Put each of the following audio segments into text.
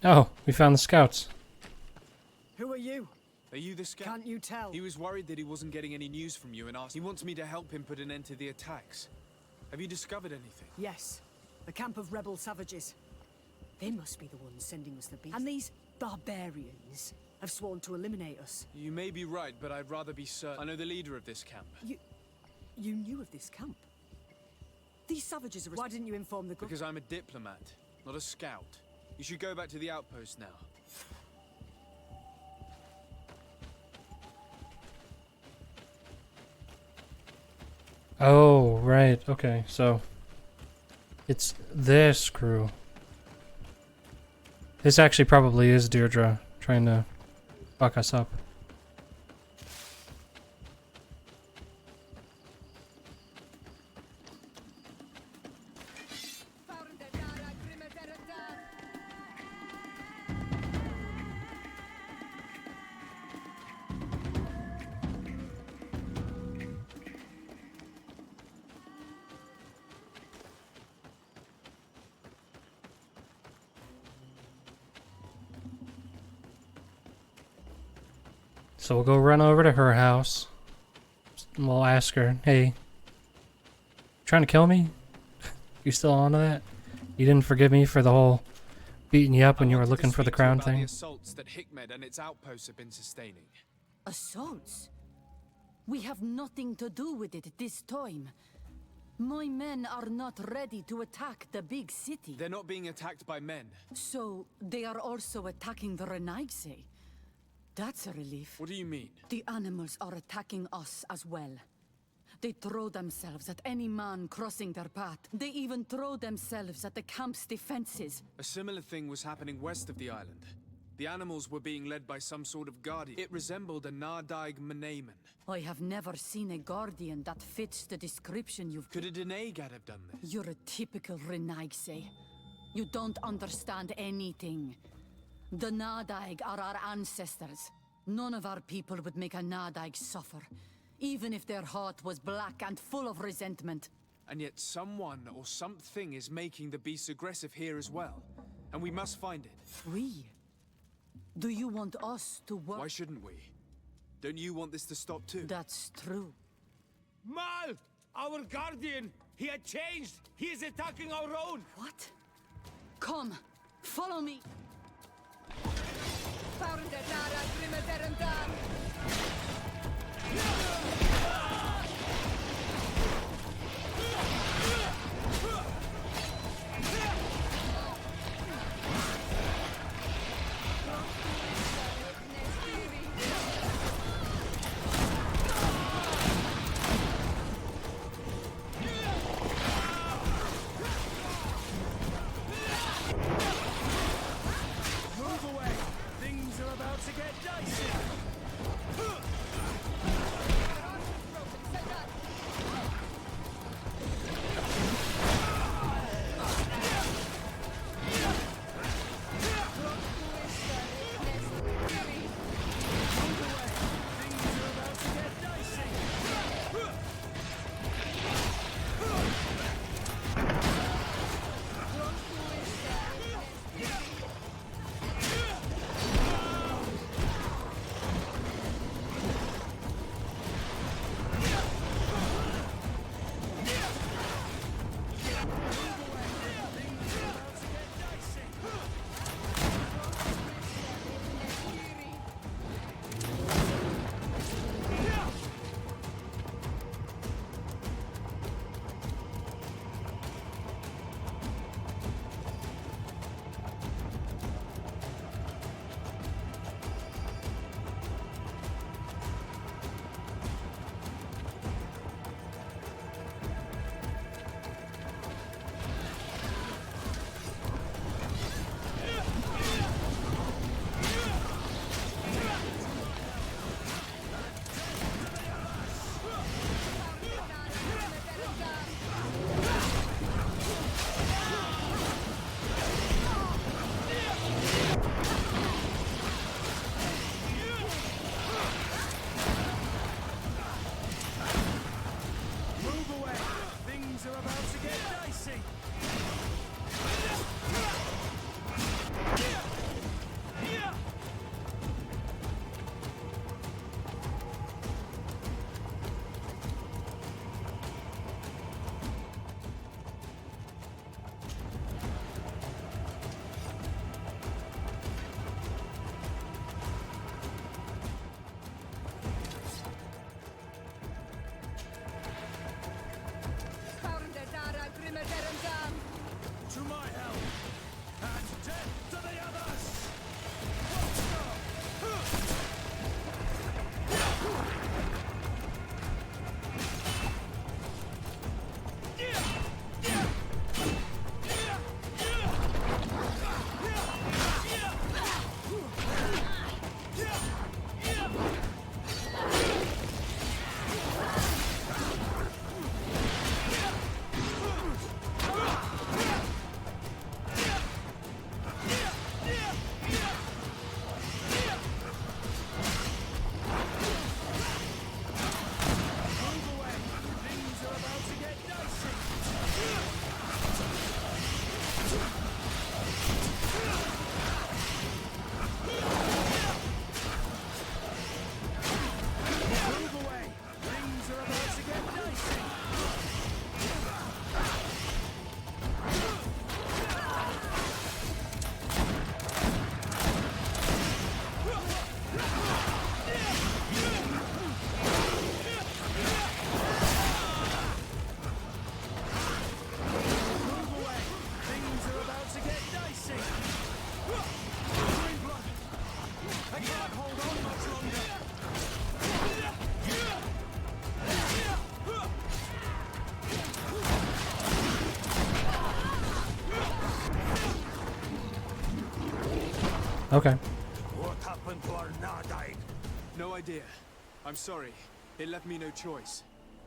Oh, we found the scouts. Who are you? Are you the scout? Can't you tell? He was worried that he wasn't getting any news from you and asked. He wants me to help him put an end to the attacks. Have you discovered anything? Yes. A camp of rebel savages. They must be the ones sending us the beast. And these barbarians have sworn to eliminate us. You may be right, but I'd rather be certain. I know the leader of this camp. You knew of this camp? These savages are... Why didn't you inform the group? Because I'm a diplomat, not a scout. You should go back to the outpost now. Oh, right. Okay, so it's this crew. This actually probably is Deirdre trying to fuck us up. So we'll go run over to her house. And we'll ask her, hey, trying to kill me? You still on to that? You didn't forgive me for the whole beating you up when you were looking for the crown thing? The assaults that Hickmed and its outposts have been sustaining. Assaults? We have nothing to do with it this time. My men are not ready to attack the big city. They're not being attacked by men. So they are also attacking the Renaigse. That's a relief. What do you mean? The animals are attacking us as well. They throw themselves at any man crossing their path. They even throw themselves at the camp's defenses. A similar thing was happening west of the island. The animals were being led by some sort of guardian. It resembled a Nardaig Menamen. I have never seen a guardian that fits the description you've... Could a Denegad have done this? You're a typical Renaigse. You don't understand anything. The Nardaig are our ancestors. None of our people would make a Nardaig suffer, even if their heart was black and full of resentment. And yet someone or something is making the beasts aggressive here as well. And we must find it. We? Do you want us to work? Why shouldn't we? Don't you want this to stop too? That's true. Mal! Our guardian! He had changed! He is attacking our own! What? Come, follow me! Okay. What happened to our Nadaig? No idea. I'm sorry. It left me no choice.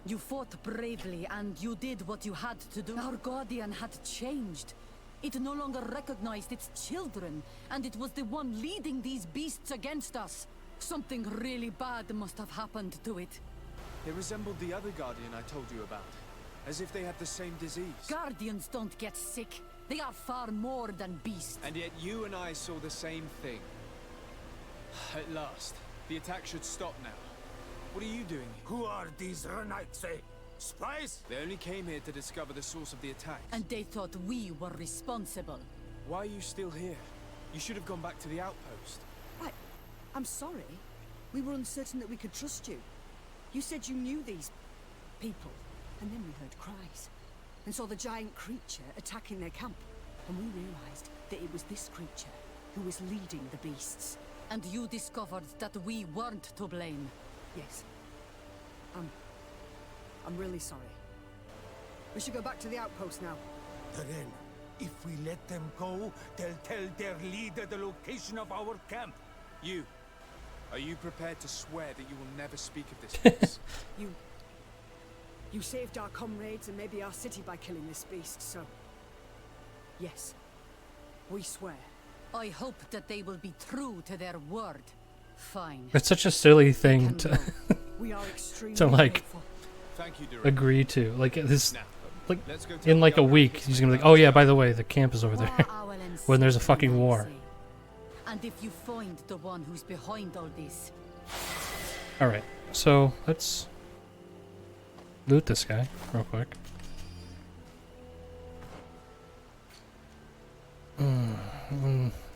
You fought bravely and you did what you had to do. Our guardian had changed. It no longer recognized its children, and it was the one leading these beasts against us. Something really bad must have happened to it. It resembled the other Guardian I told you about. As if they had the same disease. Guardians don't get sick. They are far more than beasts. And yet you and I saw the same thing. At last. The attack should stop now. What are you doing here? Who are these Renaitse? Spies? They only came here to discover the source of the attacks. And they thought we were responsible. Why are you still here? You should have gone back to the outpost. I'm sorry. We were uncertain that we could trust you. You said you knew these people, and then we heard cries, and saw the giant creature attacking their camp. And we realized that it was this creature who was leading the beasts. And you discovered that we weren't to blame. Yes. I'm really sorry. We should go back to the outpost now. Then, if we let them go, they'll tell their leader the location of our camp. You. Are you prepared to swear that you will never speak of this place? You saved our comrades and maybe our city by killing this beast, so... Yes. We swear. I hope that they will be true to their word. Fine. It's such a silly thing to We are extremely to like grateful. Thank you, Durant. agree to. Like this, Now, like let's go tell in the like a governor week, to he's gonna be like, kiss oh yeah, us by the way, the camp is over there. When there's a fucking war. And if you find the one who's behind all this, All right, so let's loot this guy real quick.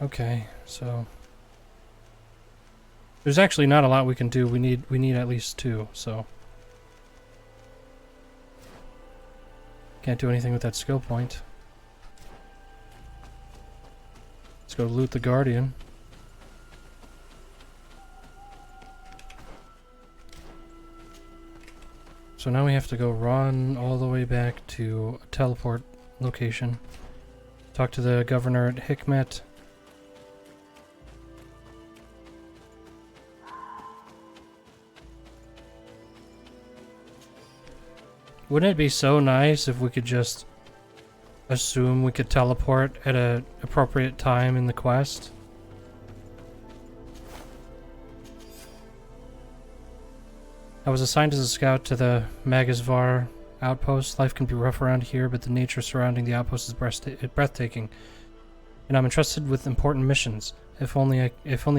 Okay, so there's actually not a lot we can do. We need at least 2, so can't do anything with that skill point. Let's go loot the Guardian. So now we have to go run all the way back to a teleport location. Talk to the governor at Hikmet. Wouldn't it be so nice if we could just assume we could teleport at an appropriate time in the quest? I was assigned as a scout to the Magisvar outpost. Life can be rough around here, but the nature surrounding the outpost is breathtaking. And I'm entrusted with important missions. If only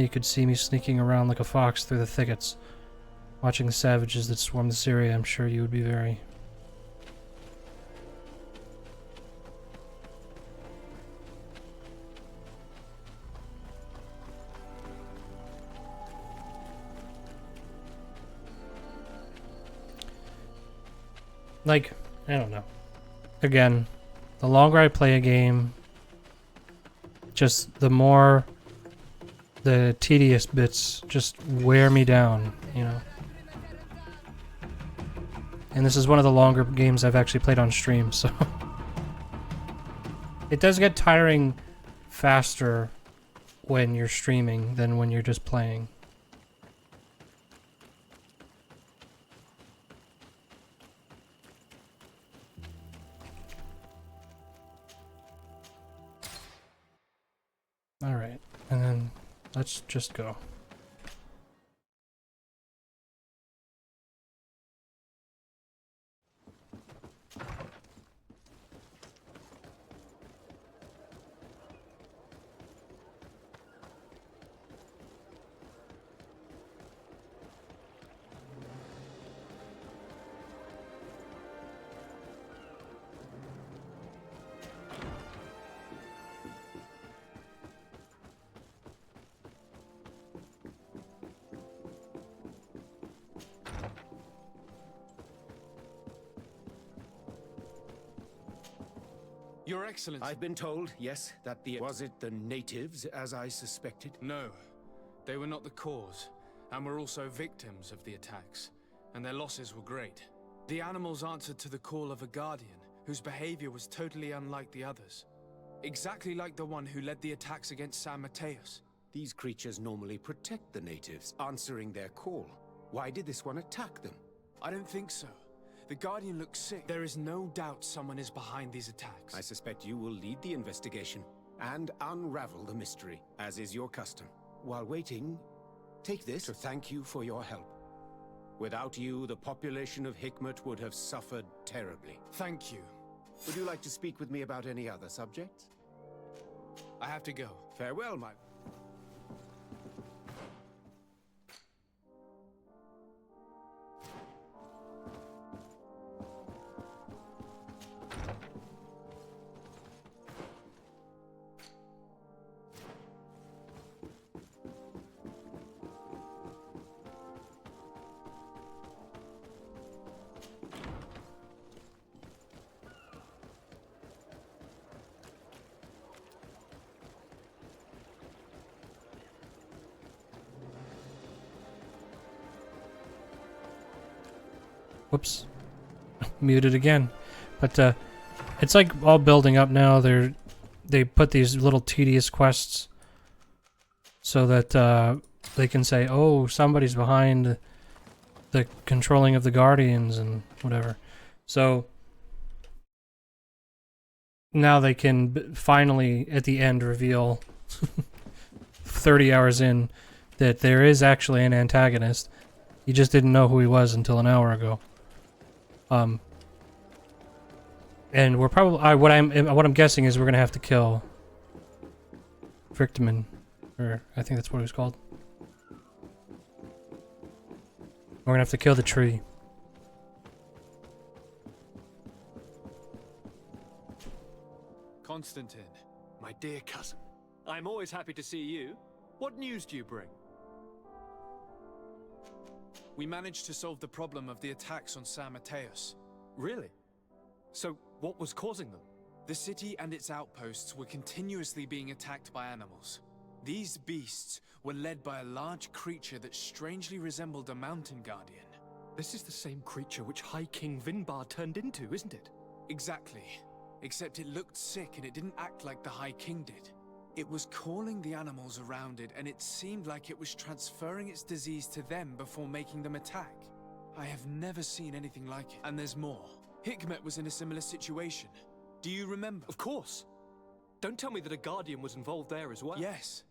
you could see me sneaking around like a fox through the thickets, watching the savages that swarm this area. I'm sure you would be very... Like, I don't know. Again, the longer I play a game, just the more the tedious bits just wear me down, you know. And this is one of the longer games I've actually played on stream, so it does get tiring faster when you're streaming than when you're just playing. Alright, and then let's just go. Your Excellency. I've been told, yes, that the... Was it the natives, as I suspected? No, they were not the cause, and were also victims of the attacks, and their losses were great. The animals answered to the call of a guardian, whose behavior was totally unlike the others. Exactly like the one who led the attacks against San Mateus. These creatures normally protect the natives, answering their call. Why did this one attack them? I don't think so. The Guardian looks sick. There is no doubt someone is behind these attacks. I suspect you will lead the investigation and unravel the mystery, as is your custom. While waiting, take this to thank you for your help. Without you, the population of Hikmet would have suffered terribly. Thank you. Would you like to speak with me about any other subjects? I have to go. Farewell, my... Whoops. Muted again. But it's like all building up now. They put these little tedious quests so that they can say, oh, somebody's behind the controlling of the Guardians and whatever. So now they can finally, at the end, reveal 30 hours in that there is actually an antagonist. You just didn't know who he was until an hour ago. And we're probably what I'm guessing is we're gonna have to kill Frictamen, or I think that's what it was called. We're gonna have to kill the tree. Constantin. My dear cousin, I'm always happy to see you. What news do you bring? We managed to solve the problem of the attacks on San Mateus. Really? So, what was causing them? The city and its outposts were continuously being attacked by animals. These beasts were led by a large creature that strangely resembled a mountain guardian. This is the same creature which High King Vinbar turned into, isn't it? Exactly. Except it looked sick and it didn't act like the High King did. It was calling the animals around it, and it seemed like it was transferring its disease to them before making them attack. I have never seen anything like it. And there's more. Hikmet was in a similar situation. Do you remember? Of course. Don't tell me that a Guardian was involved there as well. Yes.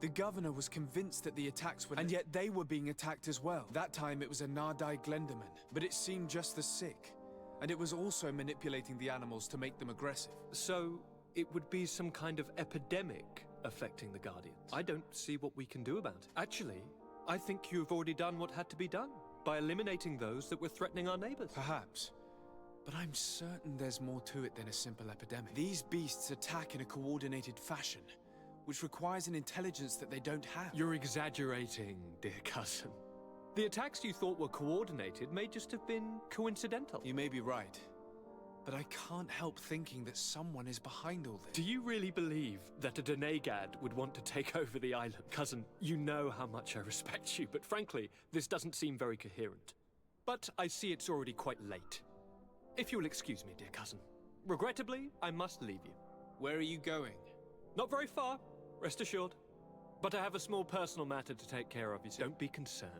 The governor was convinced that the attacks were... And yet they were being attacked as well. That time it was a Nardai Glenderman, but it seemed just as sick. And it was also manipulating the animals to make them aggressive. So, it would be some kind of epidemic affecting the Guardians. I don't see what we can do about it. Actually, I think you've already done what had to be done by eliminating those that were threatening our neighbors. Perhaps. But I'm certain there's more to it than a simple epidemic. These beasts attack in a coordinated fashion, which requires an intelligence that they don't have. You're exaggerating, dear cousin. The attacks you thought were coordinated may just have been coincidental. You may be right. But I can't help thinking that someone is behind all this. Do you really believe that a Denegad would want to take over the island? Cousin, you know how much I respect you, but frankly, this doesn't seem very coherent. But I see it's already quite late. If you'll excuse me, dear cousin. Regrettably, I must leave you. Where are you going? Not very far, rest assured. But I have a small personal matter to take care of, you see. Don't be concerned.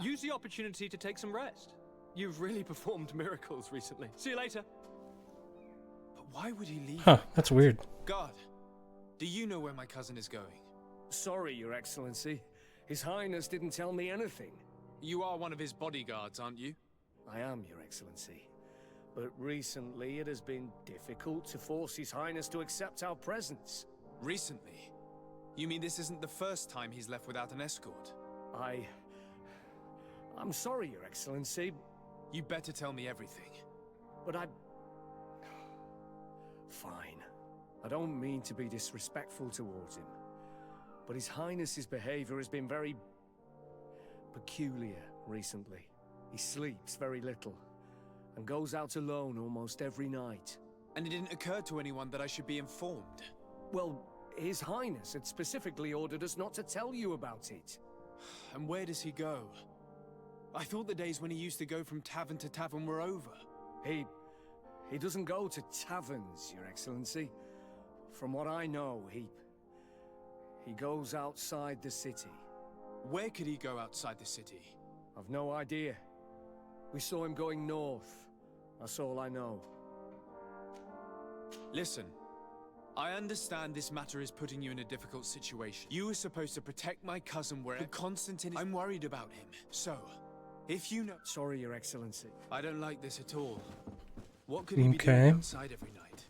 Use the opportunity to take some rest. You've really performed miracles recently. See you later. But why would he leave? Huh, that's weird. Guard, do you know where my cousin is going? Sorry, Your Excellency. His Highness didn't tell me anything. You are one of his bodyguards, aren't you? I am, Your Excellency. But recently it has been difficult to force His Highness to accept our presence. Recently? You mean this isn't the first time he's left without an escort? I'm sorry, Your Excellency. You better tell me everything. But Fine. I don't mean to be disrespectful towards him. But His Highness's behavior has been very... peculiar recently. He sleeps very little, and goes out alone almost every night. And it didn't occur to anyone that I should be informed? Well, His Highness had specifically ordered us not to tell you about it. And where does he go? I thought the days when he used to go from tavern to tavern were over. He doesn't go to taverns, Your Excellency. From what I know, he He goes outside the city. Where could he go outside the city? I've no idea. We saw him going north. That's all I know. Listen, I understand this matter is putting you in a difficult situation. You were supposed to protect my cousin wherever Constantin is. I'm worried about him. So, if you know... Sorry, Your Excellency. I don't like this at all. What could he be doing outside every night?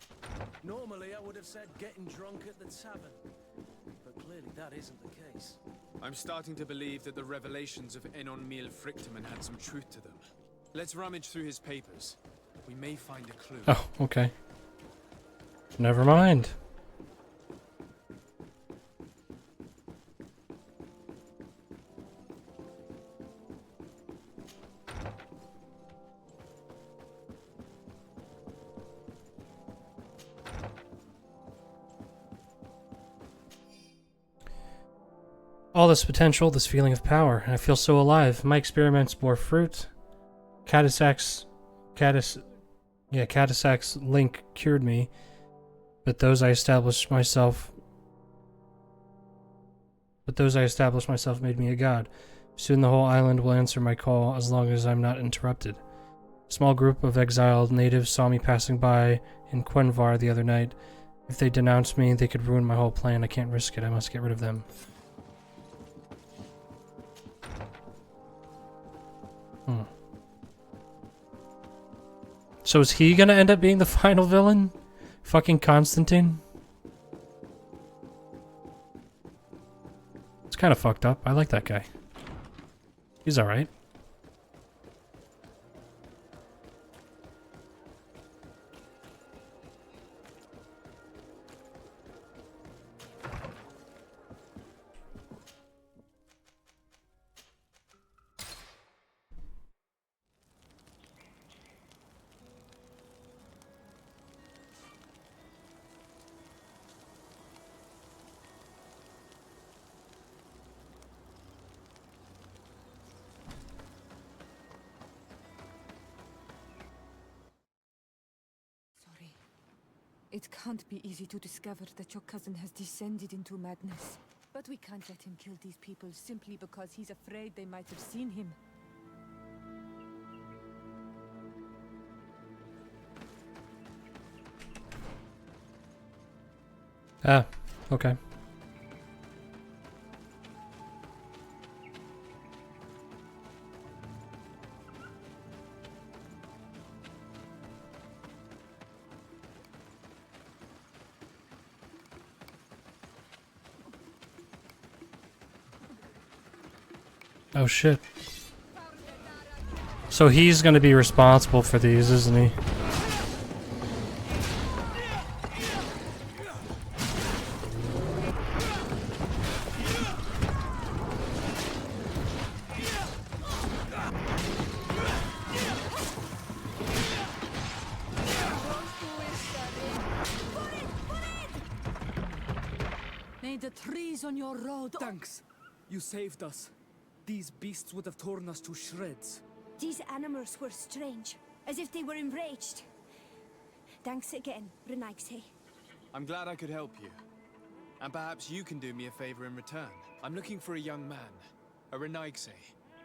Normally, I would have said getting drunk at the tavern. But clearly that isn't the case. I'm starting to believe that the revelations of Enon Mil Frictamen had some truth to them. Let's rummage through his papers. We may find a clue. Oh, okay. Never mind. All this potential, this feeling of power, and I feel so alive. My experiments bore fruit. Cadisac's link cured me, but those I established myself made me a god. Soon the whole island will answer my call as long as I'm not interrupted. A small group of exiled natives saw me passing by in Quenvar the other night. If they denounce me, they could ruin my whole plan. I can't risk it. I must get rid of them. So is he gonna end up being the final villain? Fucking Constantin? It's kind of fucked up. I like that guy. He's alright. It can't be easy to discover that your cousin has descended into madness. But we can't let him kill these people simply because he's afraid they might have seen him. Ah, okay. Oh shit. So he's gonna be responsible for these, isn't he? May the trees on your road... Thanks. You saved us. These beasts would have torn us to shreds. These animals were strange, as if they were enraged. Thanks again, Renaigse. I'm glad I could help you. And perhaps you can do me a favor in return. I'm looking for a young man, a Renaigse,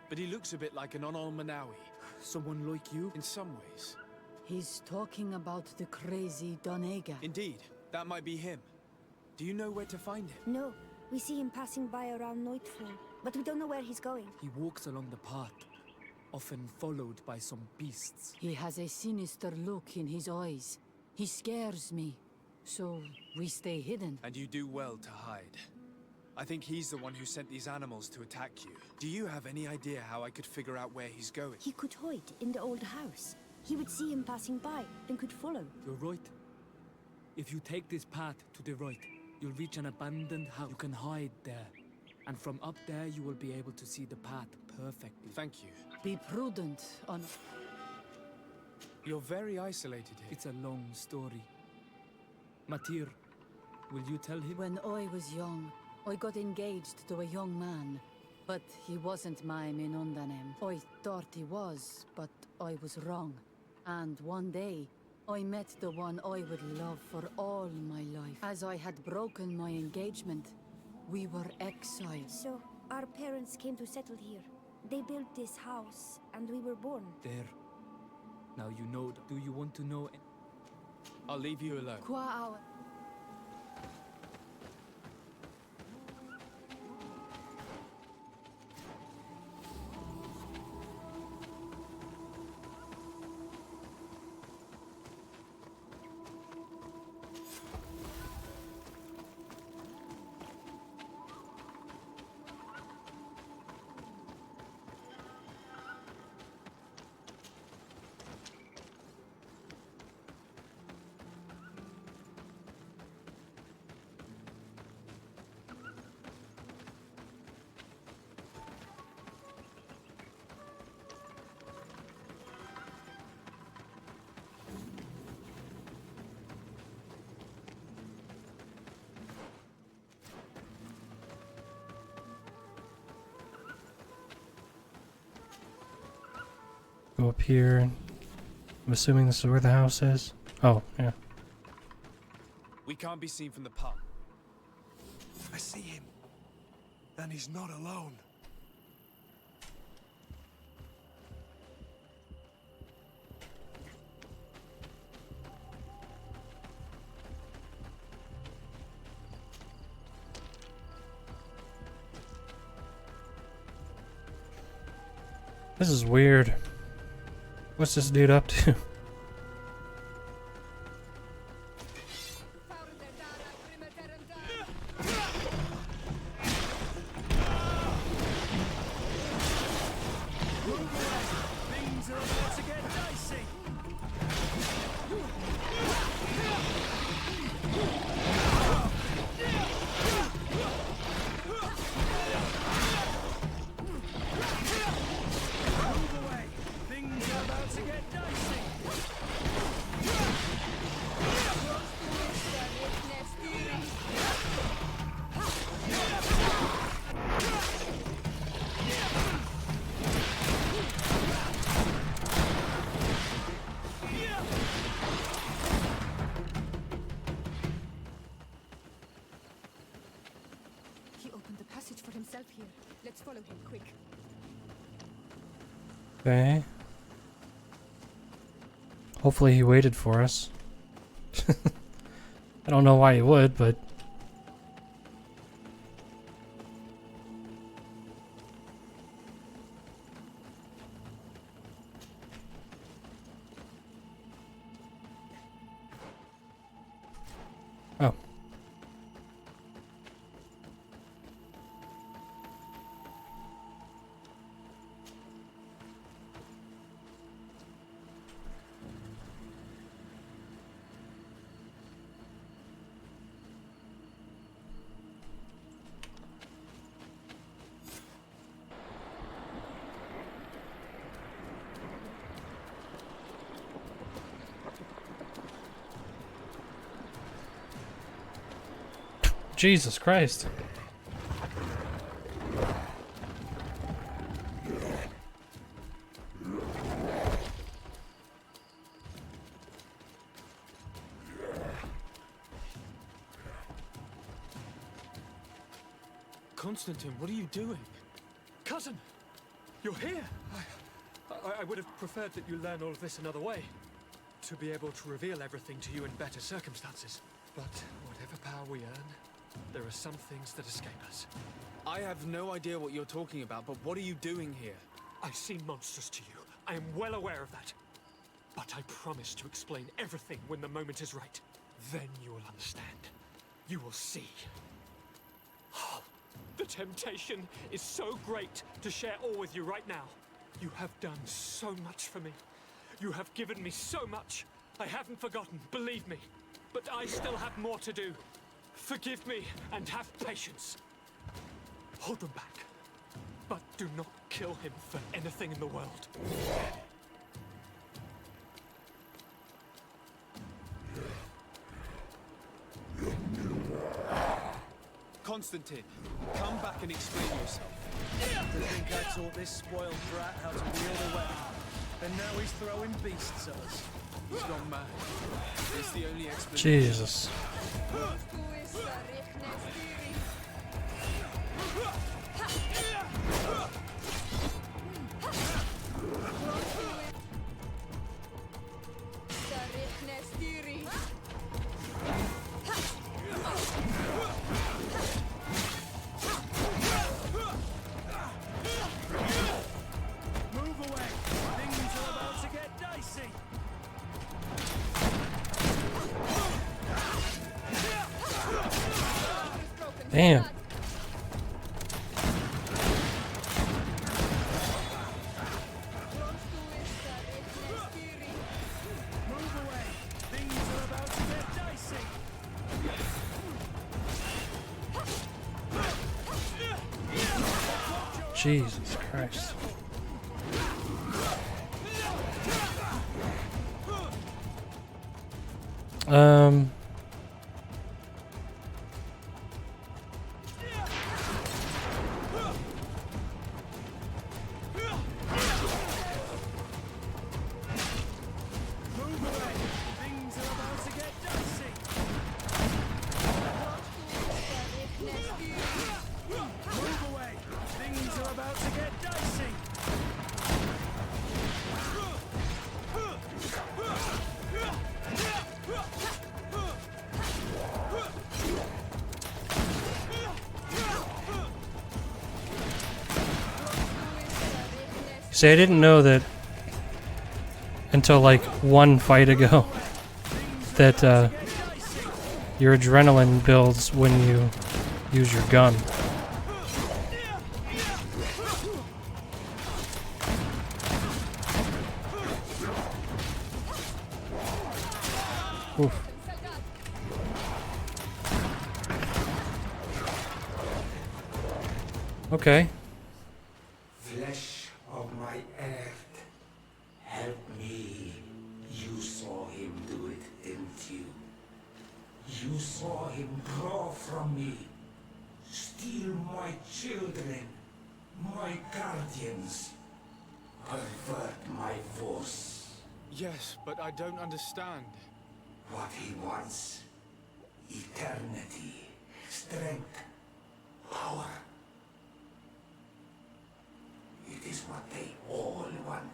but he looks a bit like an Onol Manawi. Someone like you? In some ways. He's talking about the crazy Donega. Indeed, that might be him. Do you know where to find him? No, we see him passing by around nightfall, but we don't know where he's going. He walks along the path, often followed by some beasts. He has a sinister look in his eyes. He scares me, so we stay hidden. And you do well to hide. I think he's the one who sent these animals to attack you. Do you have any idea how I could figure out where he's going? He could hide in the old house. He would see him passing by and could follow. You're right. If you take this path to the right, you'll reach an abandoned house. You can hide there. And from up there, you will be able to see the path perfectly. Thank you. Be prudent on... You're very isolated here. It's a long story. Matir, will you tell him? When I was young, I got engaged to a young man. But he wasn't my Minundanem. I thought he was, but I was wrong. And one day, I met the one I would love for all my life. As I had broken my engagement, We were exiled. So, our parents came to settle here. They built this house, and we were born. There. Now you know. Do you want to know? I'll leave you alone. Qua hour. Go up here. I'm assuming this is where the house is. Oh, yeah. We can't be seen from the pub. I see him. And he's not alone. This is weird. What's this dude up to? Things are about to get dicey. Move away. Things are about to get dicey. He opened the passage for himself here. Let's follow him, quick. Okay. Hopefully he waited for us. I don't know why he would, but... Oh. Jesus Christ. Constantin, what are you doing? Cousin! You're here! I would have preferred that you learn all of this another way. To be able to reveal everything to you in better circumstances. But whatever power we earn, there are some things that escape us. I have no idea what you're talking about, but what are you doing here? I seem monstrous to you. I am well aware of that. But I promise to explain everything when the moment is right. Then you will understand. You will see. The temptation is so great to share all with you right now. You have done so much for me. You have given me so much. I haven't forgotten, believe me. But I still have more to do. Forgive me and have patience. Hold them back. But do not kill him for anything in the world. Constantin, come back and explain yourself. To think I taught this spoiled brat how to wield a weapon. And now he's throwing beasts at us. He's gone mad. It's the only explanation. Jesus. Move away. Things are about to get dicey. Damn. Move away. Things are about to get dicey. Jesus Christ. Move away. Things are about to get dicey. Move away. Things are about to get dicey. See, I didn't know that until like one fight ago that your adrenaline builds when you use your gun. Oof. Okay. Flesh of my earth, help me. You saw him do it, didn't you? You saw him draw from me, steal my children, my guardians, pervert my force. Yes, but I don't understand. What he wants, eternity, strength, power. It is what they all want.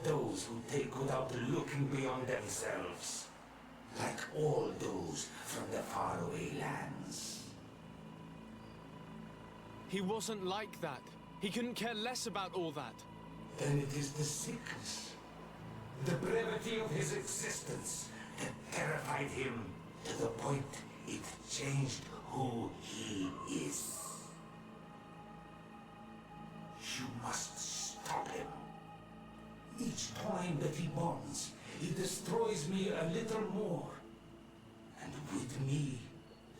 Those who take without looking beyond themselves. Like all those from the faraway lands. He wasn't like that. He couldn't care less about all that. Then it is the sickness, the brevity of his existence that terrified him to the point it changed who he is. You must stop him. Each time that he bonds, he destroys me a little more. And with me,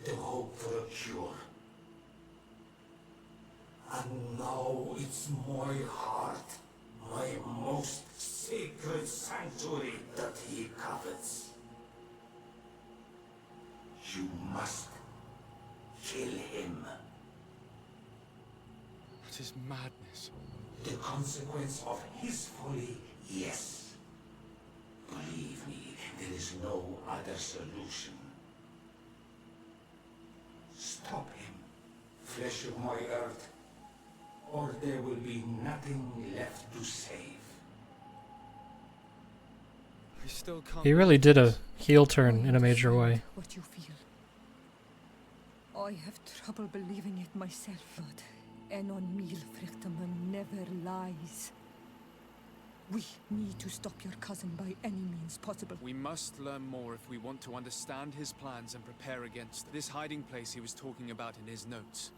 the hope for a cure. And now it's my heart, my most sacred sanctuary that he covets. You must kill him. That is madness. The consequence of his folly, yes. Believe me, there is no other solution. Stop him, flesh of my earth, or there will be nothing left to save. I still can't. He really did a heel turn in a major way. What you feel. I have trouble believing it myself, Lord. En on meal Frichterman never lies. We need to stop your cousin by any means possible. We must learn more if we want to understand his plans and prepare against this hiding place he was talking about in his notes.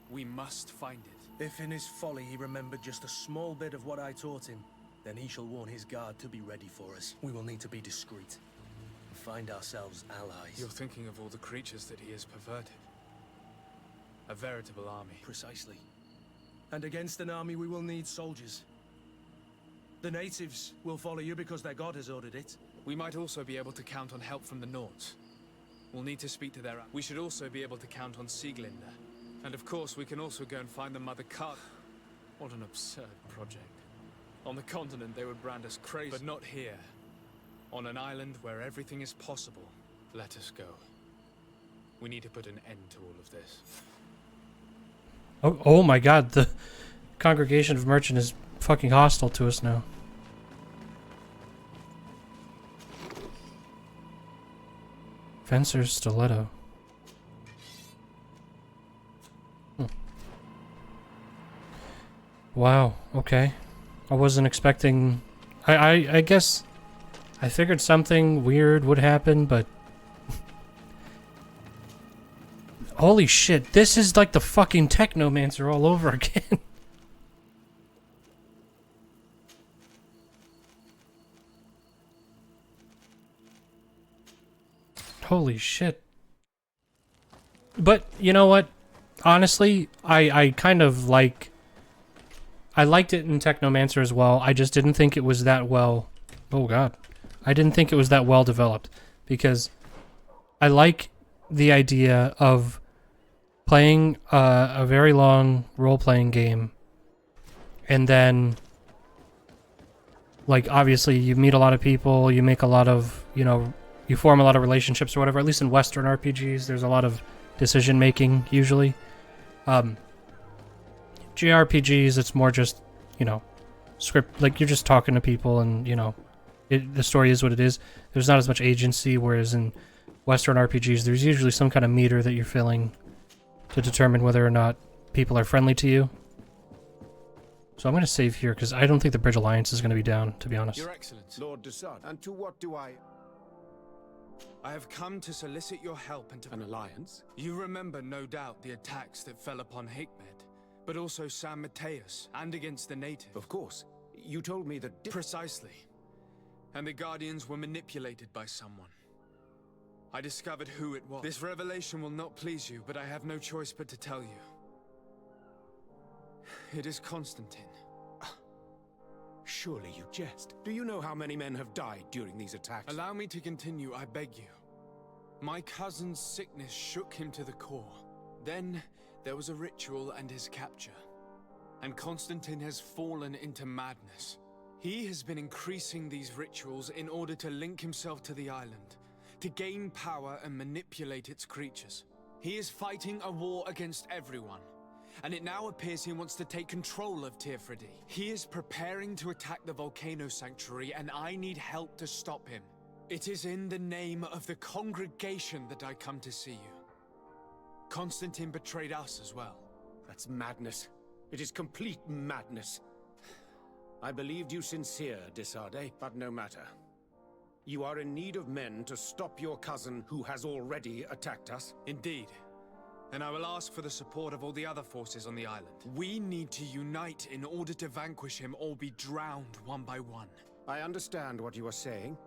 We must find it. If in his folly he remembered just a small bit of what I taught him, then he shall warn his guard to be ready for us. We will need to be discreet and find ourselves allies. You're thinking of all the creatures that he has perverted. A veritable army. Precisely. And against an army we will need soldiers. The natives will follow you because their god has ordered it. We might also be able to count on help from the Nords. We'll need to speak to their... We should also be able to count on Sieglinde. And of course, we can also go and find the Mother Cart. What an absurd project. On the continent, they would brand us crazy. But not here. On an island where everything is possible. Let us go. We need to put an end to all of this. Oh my god, the congregation of merchant is fucking hostile to us now. Fencer's stiletto. Wow, okay. I wasn't expecting... I guess... I figured something weird would happen, but... Holy shit, this is like the fucking Technomancer all over again. Holy shit. But, you know what? Honestly, I kind of like... I liked it in Technomancer as well. I just didn't think it was that well... Oh god. I didn't think it was that well developed. Because I like the idea of playing a very long role-playing game. And then... Like, obviously, you meet a lot of people, you make a lot of, you know... You form a lot of relationships or whatever. At least in Western RPGs, there's a lot of decision-making, usually. JRPGs, it's more just, you know, script, like, you're just talking to people and, you know, the story is what it is. There's not as much agency, whereas in Western RPGs, there's usually some kind of meter that you're filling to determine whether or not people are friendly to you. So I'm going to save here, because I don't think the Bridge Alliance is going to be down, to be honest. Your Excellency. Lord Desart, and to what do I have come to solicit your help and to... An alliance? You remember, no doubt, the attacks that fell upon Hikmed, but also San Mateus, and against the native. Of course. You told me that... Precisely. And the Guardians were manipulated by someone. I discovered who it was. This revelation will not please you, but I have no choice but to tell you. It is Constantin. Surely you jest. Do you know how many men have died during these attacks? Allow me to continue, I beg you. My cousin's sickness shook him to the core. Then there was a ritual and his capture. And Constantin has fallen into madness. He has been increasing these rituals in order to link himself to the island, to gain power and manipulate its creatures. He is fighting a war against everyone. And it now appears he wants to take control of Tirfridi. He is preparing to attack the Volcano Sanctuary, and I need help to stop him. It is in the name of the congregation that I come to see you. Constantin betrayed us as well. That's madness. It is complete madness. I believed you sincere, Desarde, but no matter. You are in need of men to stop your cousin who has already attacked us. Indeed. And I will ask for the support of all the other forces on the island. We need to unite in order to vanquish him or be drowned one by one. I understand what you are saying,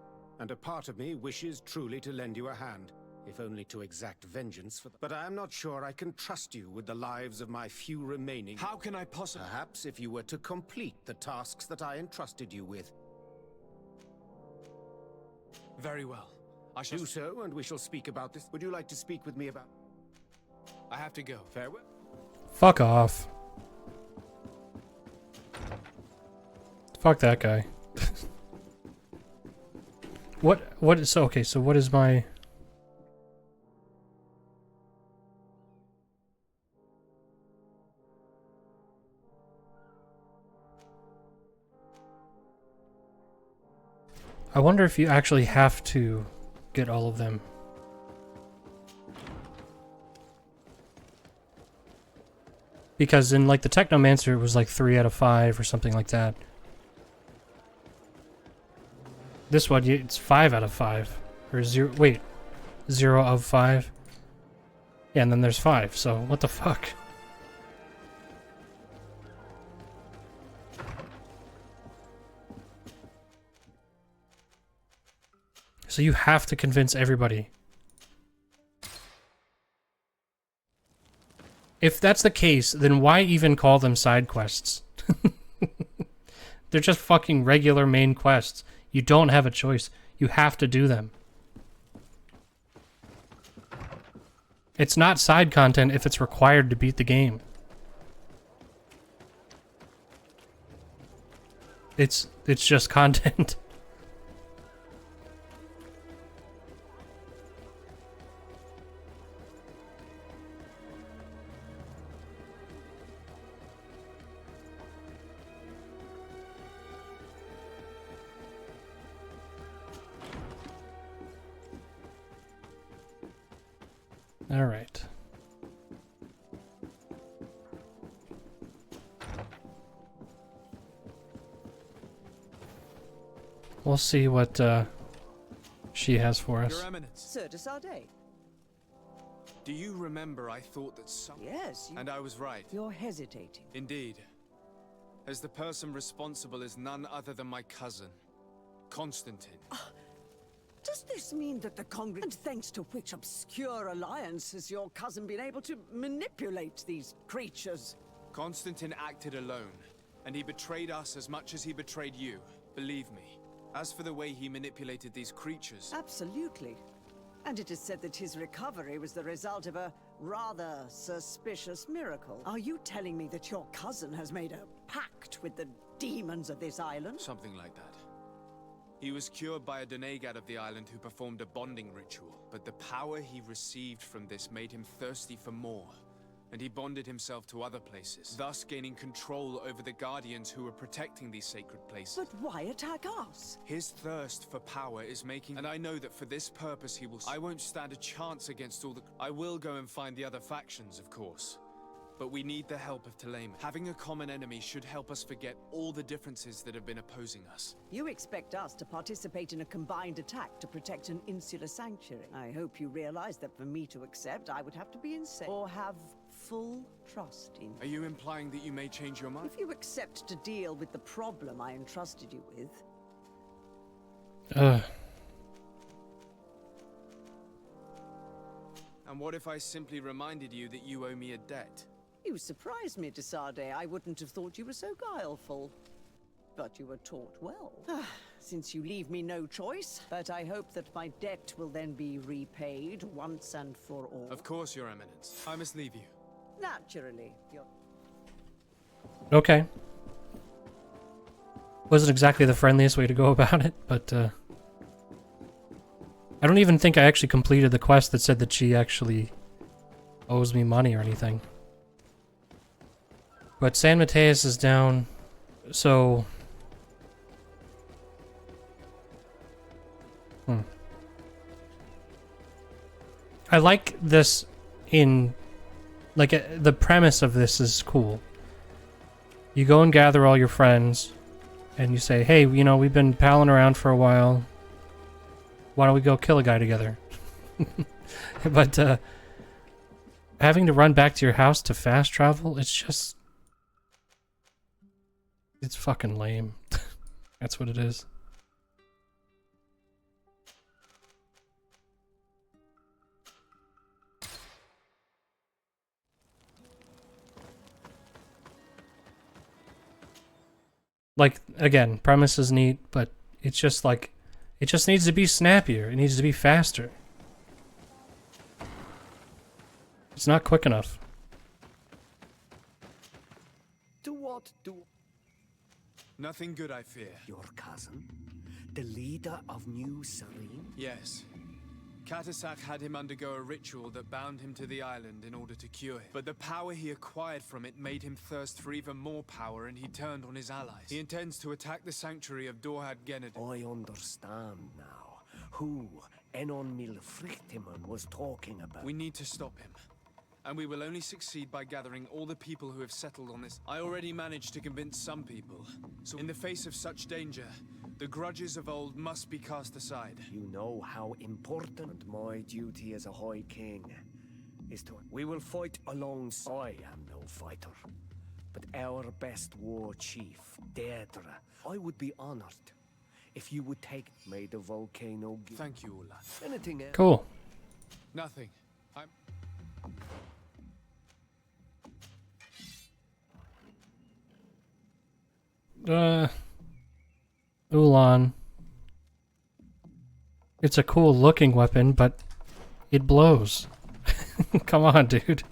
and a part of me wishes truly to lend you a hand, if only to exact vengeance for But I am not sure I can trust you with the lives of my few remaining... How can I possibly... Perhaps if you were to complete the tasks that I entrusted you with. Very well. I shall... Do so, and we shall speak about this. Would you like to speak with me about... I have to go. Farewell. Fuck off. Fuck that guy. What is... So, okay, so what is my... I wonder if you actually have to get all of them. Because in, like, the Technomancer, it was like 3 out of 5 or something like that. This one, it's 5 out of 5. Or 0, wait. 0 of 5? Yeah, and then there's 5, so what the fuck? So you have to convince everybody. If that's the case, then why even call them side quests? They're just fucking regular main quests. You don't have a choice. You have to do them. It's not side content if it's required to beat the game. It's just content. All right. We'll see what she has for us. Your Eminence. Sir de Sardet. Do you remember I thought that some... Yes, And I was right. you're hesitating. Indeed. As the person responsible is none other than my cousin, Constantin. Does this mean that the Congress, and thanks to which obscure alliance has your cousin been able to manipulate these creatures? Constantin acted alone, and he betrayed us as much as he betrayed you, believe me. As for the way he manipulated these creatures... Absolutely. And it is said that his recovery was the result of a rather suspicious miracle. Are you telling me that your cousin has made a pact with the demons of this island? Something like that. He was cured by a denegad of the island who performed a bonding ritual, but the power he received from this made him thirsty for more, and he bonded himself to other places, thus gaining control over the guardians who were protecting these sacred places. But why attack us? His thirst for power is making... And I know that for this purpose he will... I won't stand a chance against all the... I will go and find the other factions, of course. But we need the help of Thélème. Having a common enemy should help us forget all the differences that have been opposing us. You expect us to participate in a combined attack to protect an insular sanctuary. I hope you realize that for me to accept, I would have to be insane. Or have full trust in you. Are you implying that you may change your mind? If you accept to deal with the problem I entrusted you with... And what if I simply reminded you that you owe me a debt? You surprised me, de Sardet. I wouldn't have thought you were so guileful. But you were taught well. Since you leave me no choice, but I hope that my debt will then be repaid once and for all. Of course, Your Eminence. I must leave you. Naturally. Okay. Wasn't exactly the friendliest way to go about it, but I don't even think I actually completed the quest that said that she actually owes me money or anything. But San Mateus is down, so... I like this in... Like, the premise of this is cool. You go and gather all your friends, and you say, hey, you know, we've been palling around for a while. Why don't we go kill a guy together? But, having to run back to your house to fast travel, it's just... It's fucking lame. That's what it is. Like, again, premise is neat, but it's just like, it just needs to be snappier. It needs to be faster. It's not quick enough. Do what? Do... Nothing good, I fear. Your cousin? The leader of New Serene? Yes. Katasak had him undergo a ritual that bound him to the island in order to cure him. But the power he acquired from it made him thirst for even more power, and he turned on his allies. He intends to attack the sanctuary of Dorhad Gened. I understand now who Enon Milfrictiman was talking about. We need to stop him. And we will only succeed by gathering all the people who have settled on this. I already managed to convince some people. So in the face of such danger, the grudges of old must be cast aside. You know how important my duty as a High King is to... We will fight alongside... I am no fighter. But our best war chief, Deirdre, I would be honored if you would take... May the volcano give... Thank you, Ulla. Anything else? Cool. Nothing. I'm... Ulan. It's a cool looking weapon, but it blows. Come on, dude.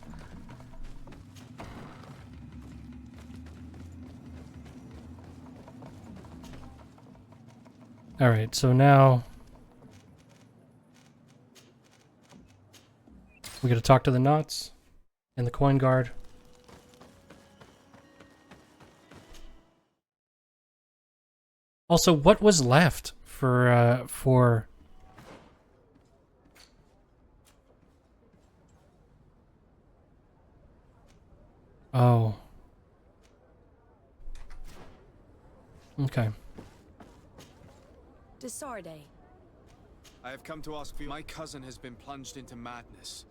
Alright, so now we gotta talk to the knots and the coin guard. Also, what was left for Oh. Okay. Desarde. I have come to ask for you. My cousin has been plunged into madness,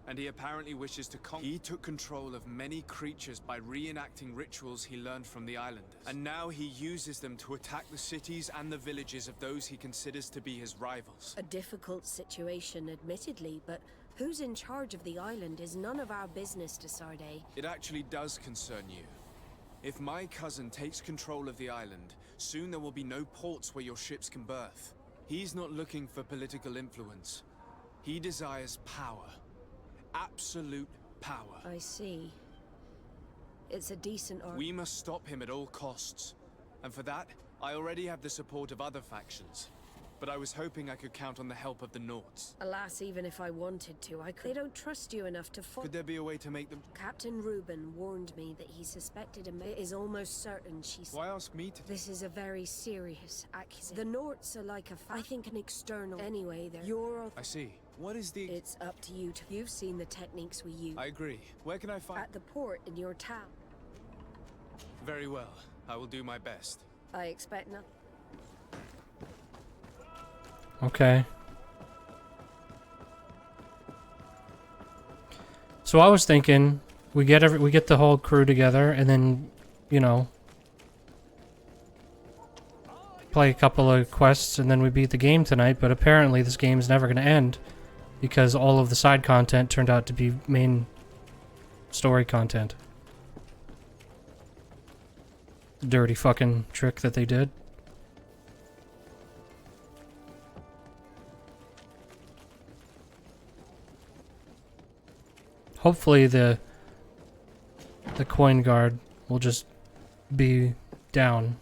and he apparently wishes to conquer. He took control of many creatures by reenacting rituals he learned from the islanders. And now he uses them to attack the cities and the villages of those he considers to be his rivals. A difficult situation, admittedly, but who's in charge of the island is none of our business, Desarde. It actually does concern you. If my cousin takes control of the island, soon there will be no ports where your ships can berth. He's not looking for political influence. He desires power. Absolute power. I see. It's a decent We must stop him at all costs. And for that, I already have the support of other factions. But I was hoping I could count on the help of the Nords. Alas, even if I wanted to, I could. They don't trust you enough to Could there be a way to make them... Captain Reuben warned me that he suspected it is almost certain she's... Why ask me to... This is a very serious accusation. The Nords are like I think an external... Anyway, they're... Your... I see. What is the... It's up to you to... You've seen the techniques we use. I agree. Where can I find... At the port in your town. Very well. I will do my best. I expect nothing. Okay. So I was thinking we get the whole crew together and then, you know, play a couple of quests and then we beat the game tonight, but apparently this game is never going to end because all of the side content turned out to be main story content. Dirty fucking trick that they did. Hopefully the coin guard will just be down.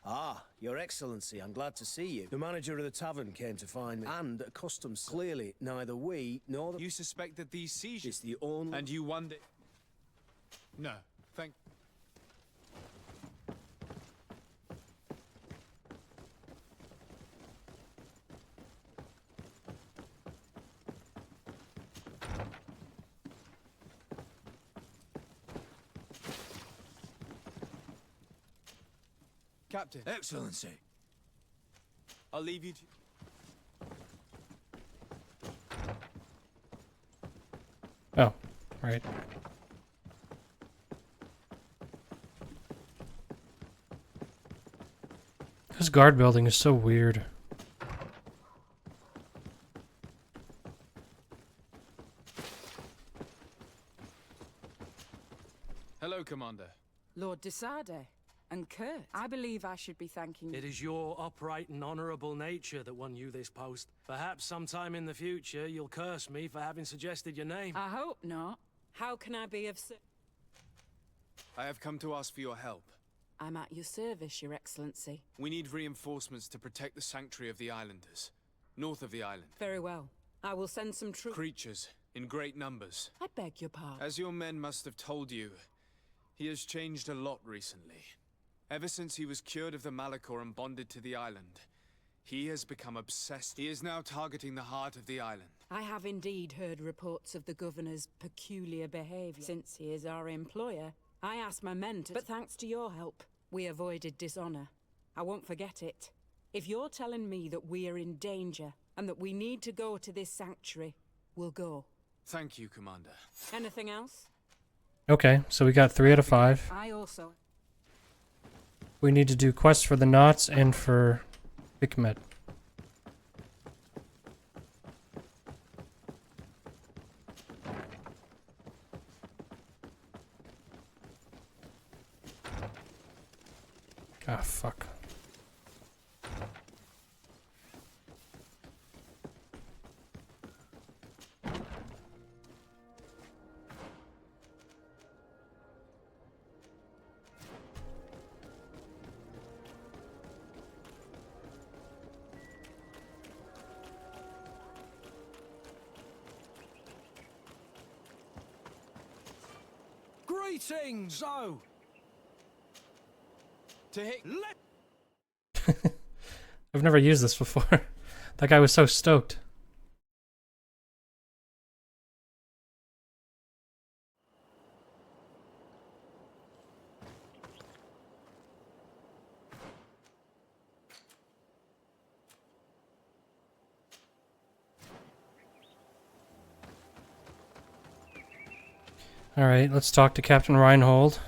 Ah, Your Excellency, I'm glad to see you. The manager of the tavern came to find me, and at customs. Clearly, neither we nor the... You suspect that these seizures... It's the only... And you wonder... No, thank... Captain. Excellency. I'll leave you to... Oh, right. This guard building is so weird. Hello, Commander. Lord Desarde and Kurt. I believe I should be thanking you. It is your upright and honourable nature that won you this post. Perhaps sometime in the future you'll curse me for having suggested your name. I hope not. How can I be of service? I have come to ask for your help. I'm at your service, Your Excellency. We need reinforcements to protect the sanctuary of the islanders, north of the island. Very well. I will send some troops. Creatures, in great numbers. I beg your pardon. As your men must have told you, he has changed a lot recently. Ever since he was cured of the Malachor and bonded to the island, he has become obsessed. He is now targeting the heart of the island. I have indeed heard reports of the Governor's peculiar behaviour. Since he is our employer, I asked my men to... But thanks to your help, we avoided dishonour. I won't forget it. If you're telling me that we are in danger and that we need to go to this sanctuary, we'll go. Thank you, Commander. Anything else? Okay, so we got 3 out of 5. I also... We need to do quests for the Knots and for Hikmet. Ah, fuck. Greetings! So, to hit... I've never used this before. That guy was so stoked. Alright, let's talk to Captain Reinhold.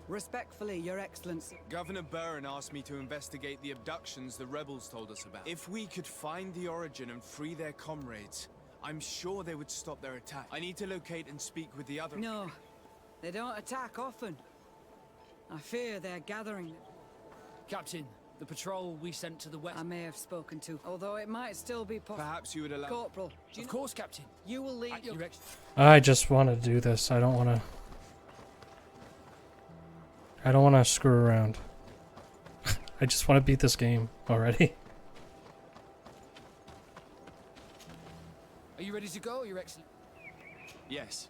Respectfully, Your Excellency. Governor Burren asked me to investigate the abductions the rebels told us about. If we could find the origin and free their comrades, I'm sure they would stop their attack. I need to locate and speak with the other... No, they don't attack often. I fear they're gathering... Captain, the patrol we sent to the west... I may have spoken to, although it might still be possible. Perhaps you would allow... Corporal, of course, Captain. You will lead your... I just want to do this. I don't want to screw around. I just want to beat this game already. Are you ready to go, Your Excellency? Yes.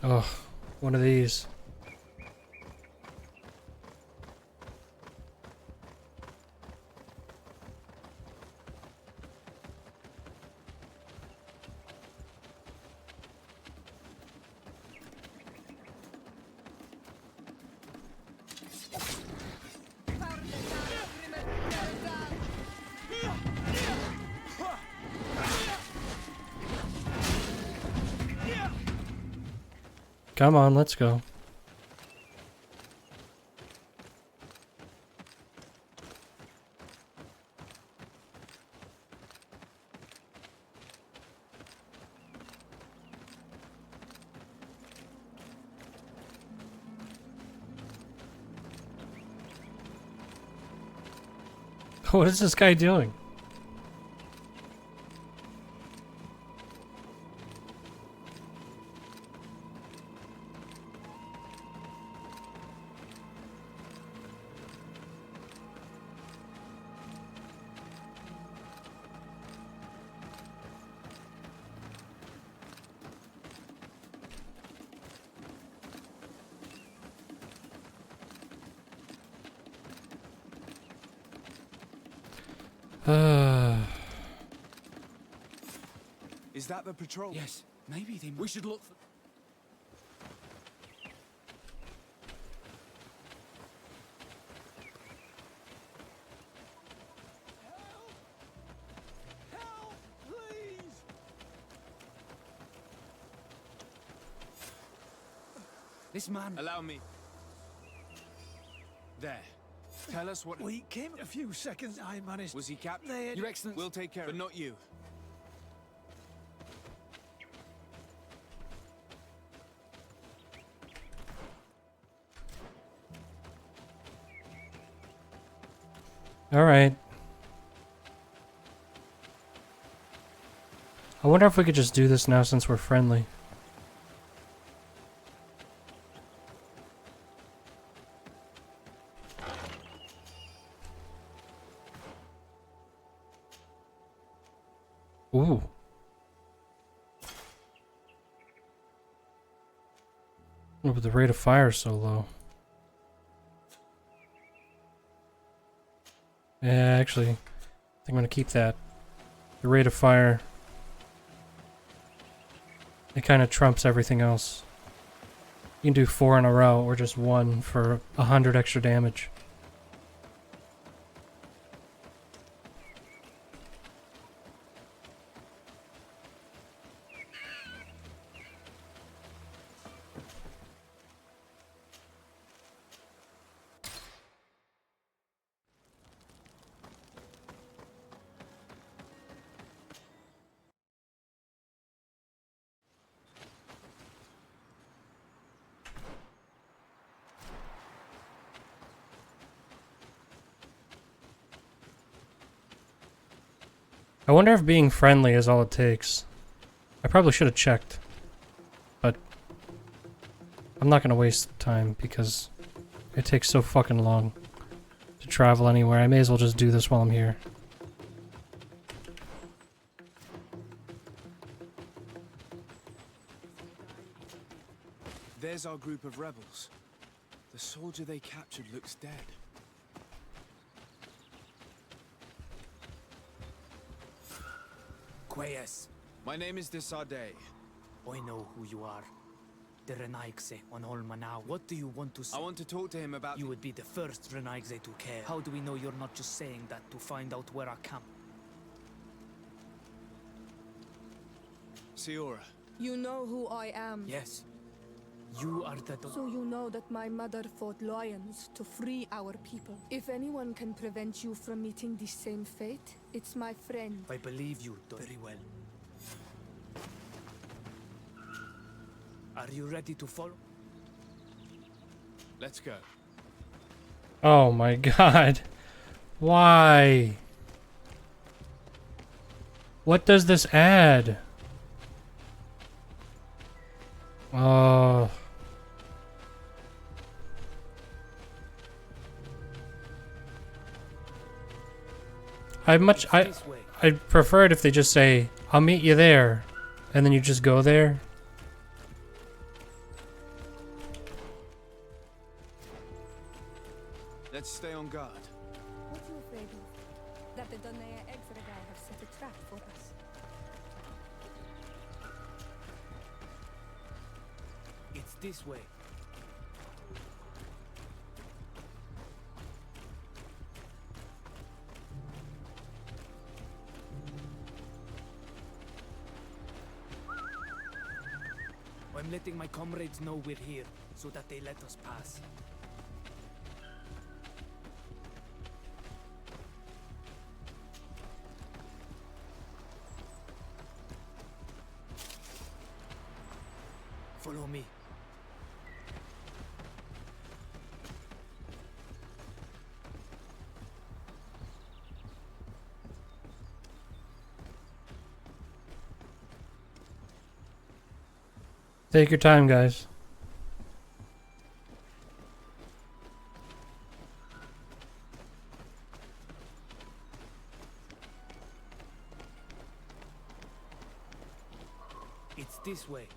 Oh, one of these. Come on, let's go. What is this guy doing? Is that the patrol? Yes, maybe they... We should look for... This man... Allow me. There. Tell us what... We came a few seconds. I managed... Was he captured? Your Excellency... We'll take care of it. But not you. Alright. I wonder if we could just do this now since we're friendly. Ooh. Oh, but the rate of fire is so low. Yeah, actually, I think I'm gonna keep that. The rate of fire. It kind of trumps everything else. You can do 4 in a row or just 1 for 100 extra damage. I wonder if being friendly is all it takes. I probably should have checked. But I'm not going to waste time because it takes so fucking long to travel anywhere. I may as well just do this while I'm here. There's our group of rebels. The soldier they captured looks dead. Quayas. My name is Desardet. I know who you are. the Renaigse on Olmanau. What do you want to say? I want to talk to him about... You would be the first Renaigse to care. How do we know you're not just saying that to find out where our camp... Siora. You know who I am. Yes. You are the... So you know that my mother fought lions to free our people. If anyone can prevent you from meeting the same fate, it's my friend. I believe you very well. Are you ready to follow? Let's go. Oh my god. Why? What does this add? Oh. I'd prefer it if they just say, I'll meet you there, and then you just go there. Let's stay on guard. What are you afraid of? That the Donea Exregai have set a trap for us. It's this way. I'm letting my comrades know we're here, so that they let us pass. Follow me. Take your time, guys. It's this way.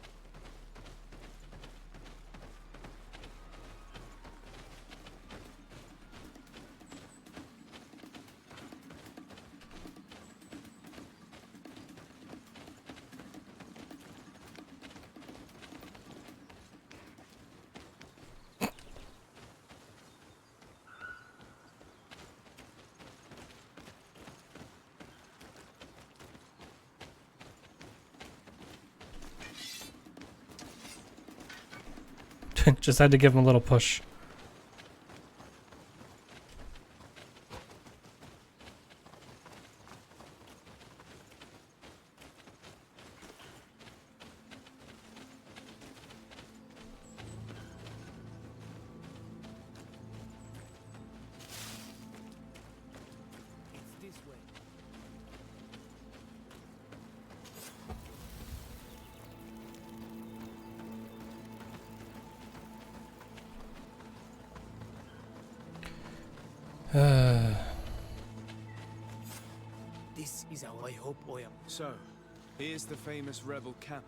Just had to give him a little push. It's this way. This is how I hope I am. So, here's the famous rebel camp.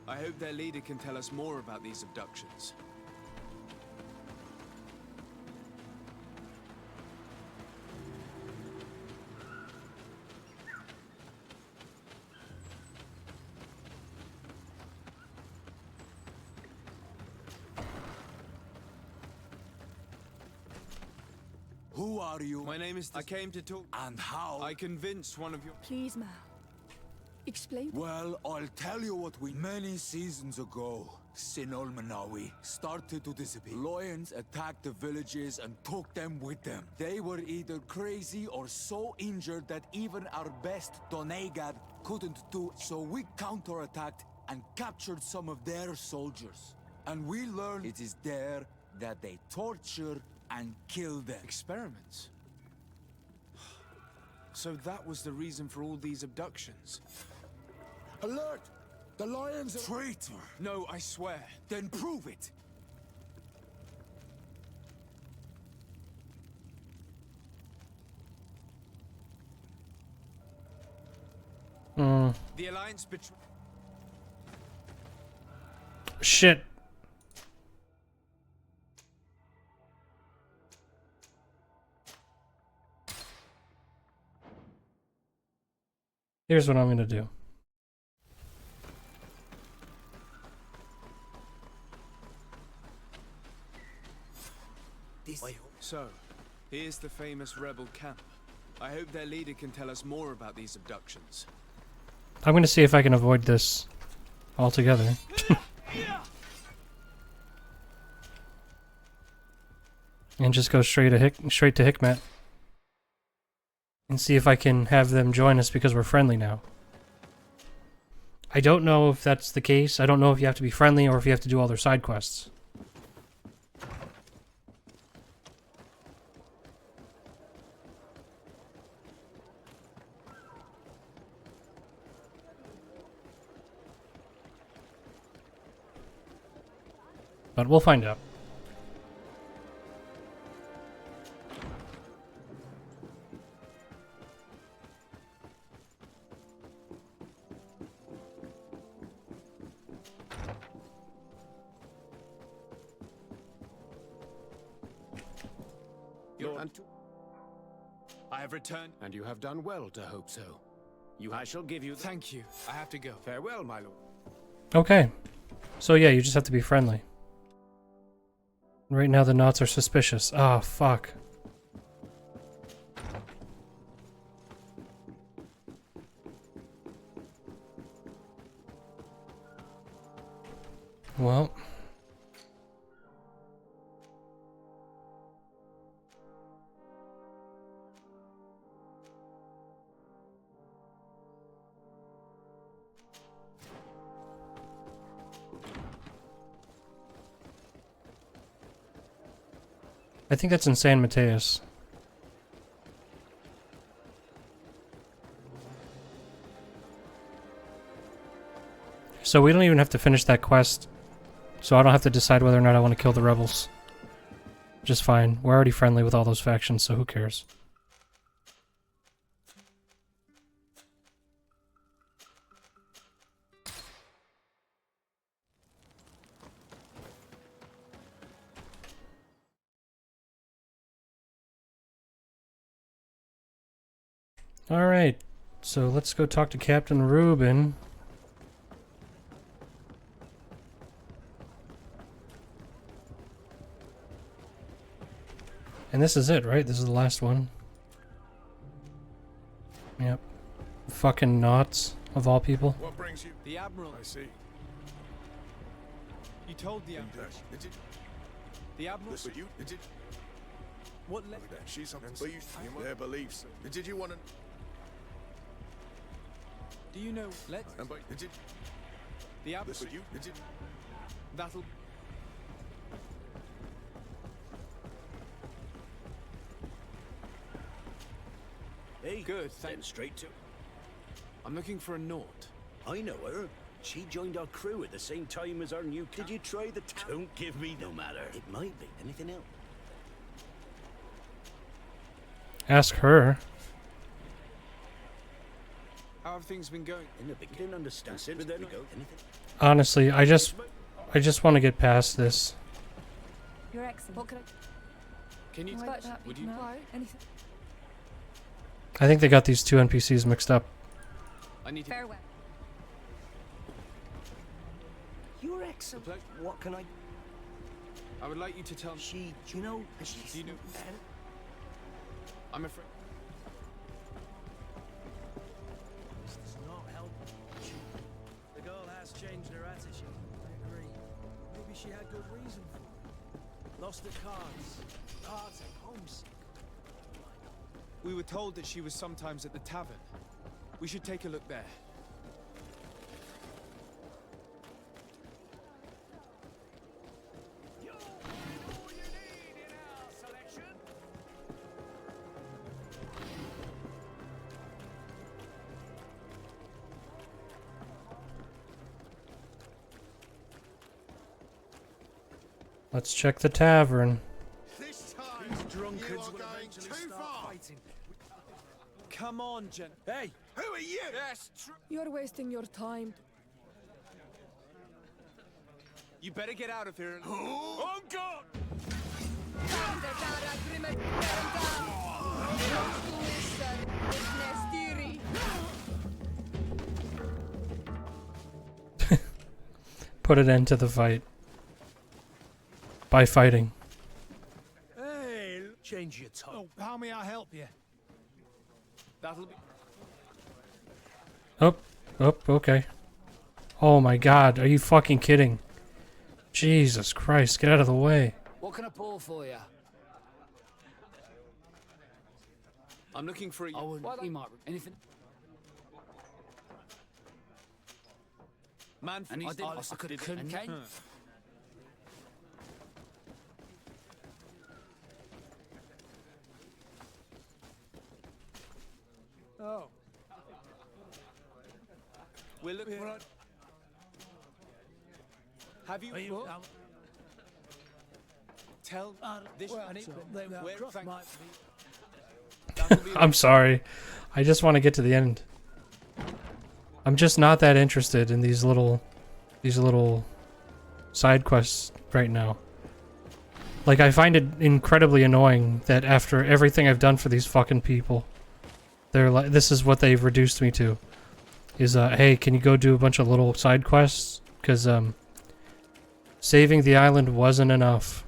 I hope their leader can tell us more about these abductions. Who are you? My name is... I came to talk... And how? I convinced one of your... Please, ma. Explain. Well, I'll tell you what we... Many seasons ago, Sinol Manawi started to disappear. Lions attacked the villages and took them with them. They were either crazy or so injured that even our best Donegad couldn't do it. So we counterattacked and captured some of their soldiers. And we learned it is there that they torture and kill them. Experiments? So that was the reason for all these abductions. Alert! The lions are... Traitor! No, I swear. Then prove it! The Alliance betrayed... Shit. Here's what I'm gonna do. So, here's the famous rebel camp. I hope their leader can tell us more about these abductions. I'm gonna see if I can avoid this altogether. And just go straight to Hikmet. And see if I can have them join us because we're friendly now. I don't know if that's the case. I don't know if you have to be friendly or if you have to do all their side quests. But we'll find out. I have returned. And you have done well to hope so. I shall give you... Thank you. I have to go. Farewell, my lord. Okay. So yeah, you just have to be friendly. Right now the knots are suspicious. Ah, fuck. Well. I think that's in San Mateus. So we don't even have to finish that quest. So I don't have to decide whether or not I want to kill the rebels. Just fine. We're already friendly with all those factions, so who cares? Alright, so let's go talk to Captain Reuben. And this is it, right? This is the last one. Yep. Fucking knots, of all people. What brings you? The Admiral. I see. You told the Admiral. Did you? The Admiral. Listen, you did. What led? Look at that. She's something. But you their beliefs. Did you want to? Do you know? Let. Did you? The Admiral. Listen, you did. That'll. Hey, good. Then straight to. I'm looking for a Naut. I know her. She joined our crew at the same time as our new. Did you try the? Don't give me no matter. It might be anything else. Ask her. How have things been going? In the beginning, didn't understand. But then anything. Honestly, I just want to get past this. You're excellent. What could I? Can you? Would you? Anything? I think they got these two NPCs mixed up. I need to. Farewell. You're excellent. What can I? I would like you to tell me. Do you know? Do you know? I'm afraid. This does not help. The girl has changed her attitude. I agree. Maybe she had good reason for it. Lost her cards. Heartache, homesick. We were told that she was sometimes at the tavern. We should take a look there. Let's check the tavern. This time, these drunkards will eventually start fighting. Come on, Jen. Hey, who are you? Yes, You're wasting your time. You better get out of here. And... Oh God! Put an end to the fight. By fighting. Hey, Change your tone. Oh, how may I help you? That'll be... Oh, okay. Oh my god, are you fucking kidding? Jesus Christ, get out of the way. What can I pull for you? I'm looking for a... Oh, he might... Anything? Man, and he's... I couldn't... Oh. We're looking for... Have you... Tell this... I'm sorry. I just want to get to the end. I'm just not that interested in these little side quests right now. Like, I find it incredibly annoying that after everything I've done for these fucking people, they're like, this is what they've reduced me to. Is, hey, can you go do a bunch of little side quests? Because, saving the island wasn't enough.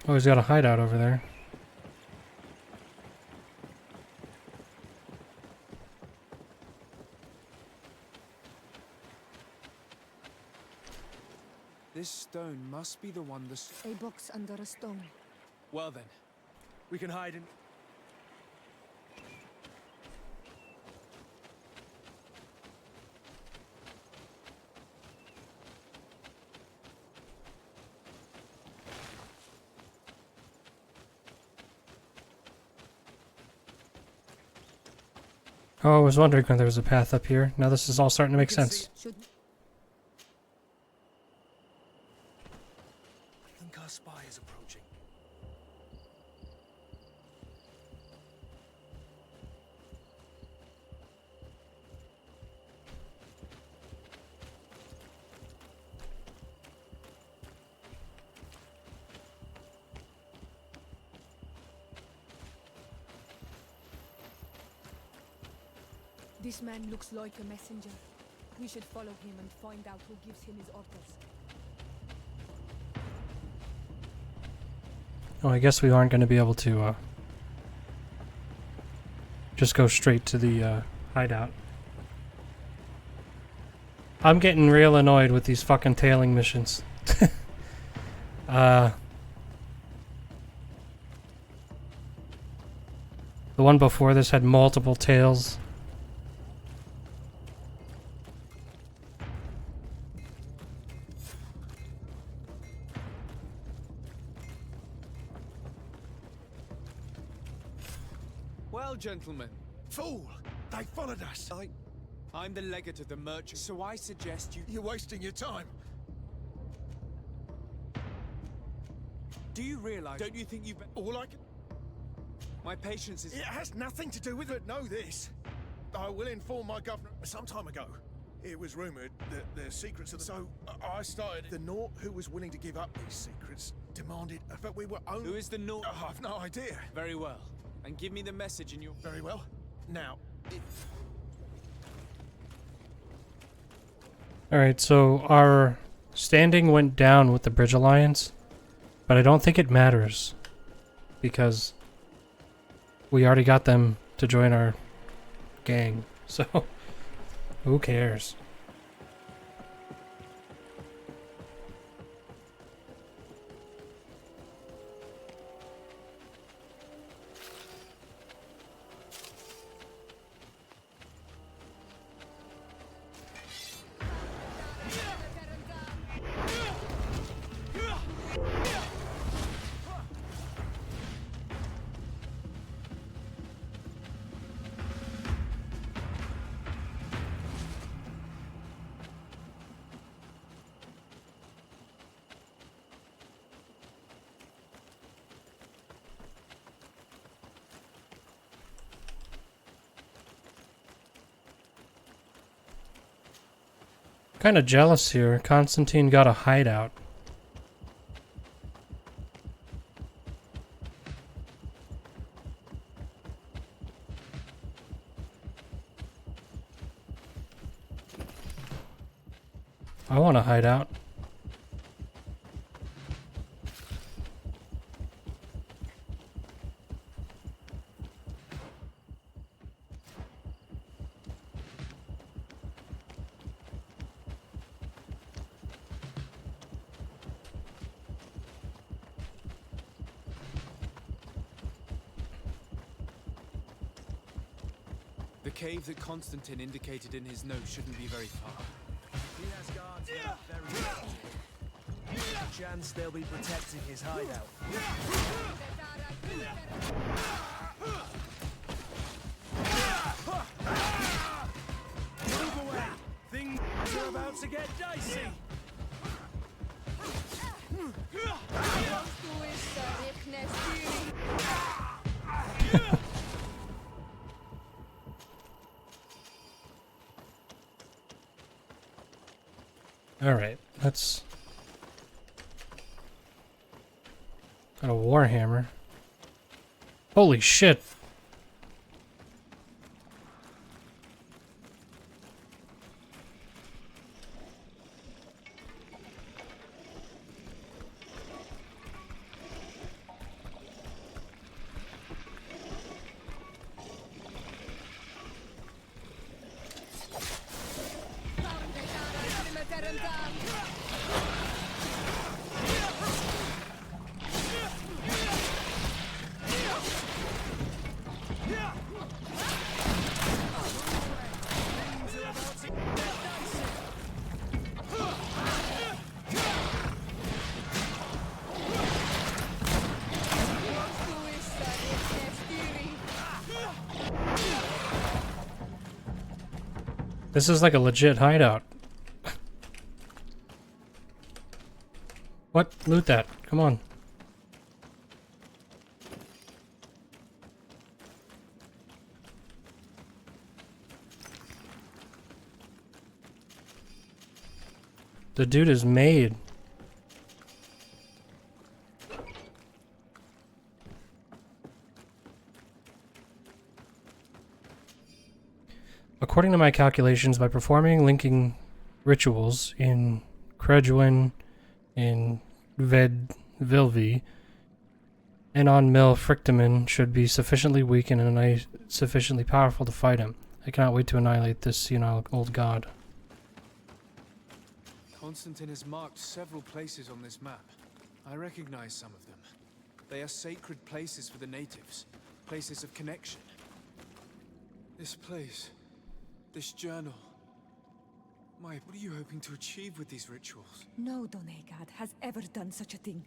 Oh, he's got a hideout over there. This stone must be the one A box under a stone. Well then, we can hide in... Oh, I was wondering when there was a path up here. Now this is all starting to make sense. I think our spy is approaching. This man looks like a messenger. We should follow him and find out who gives him his orders. Oh, I guess we aren't going to be able to, just go straight to the, hideout. I'm getting real annoyed with these fucking tailing missions. The one before this had multiple tails. Well, gentlemen. Fool! They followed us! I'm the legate of the merchant, so I suggest you... You're wasting your time. Do you realize... Don't you think you've... All I can... My patience is... It has nothing to do with it. Know this. I will inform my governor. Some time ago, it was rumored that the secrets of the... So, I started... The Nort who was willing to give up these secrets demanded... But we were only... Who is the Nort? I've no idea. Very well. And give me the message in your... Very well. Now, Alright, so our standing went down with the Bridge Alliance, but I don't think it matters, because we already got them to join our gang, so who cares? Kind of jealous here. Constantin got a hideout. I want to hide out. The cave that Constantin indicated in his note shouldn't be very far. He has guards that are very active. Chance they'll be protecting his hideout. Move away! Things are about to get dicey! Alright, let's... Got a warhammer. Holy shit! This is like a legit hideout. What? Loot that. Come on. The dude is made. According to my calculations, by performing linking rituals in Credwin, in Vilvi, and on Mil Frictamen should be sufficiently weak and sufficiently powerful to fight him. I cannot wait to annihilate this senile old god. Constantin has marked several places on this map. I recognize some of them. They are sacred places for the natives, places of connection. This place, this journal. What are you hoping to achieve with these rituals? No Donegad has ever done such a thing.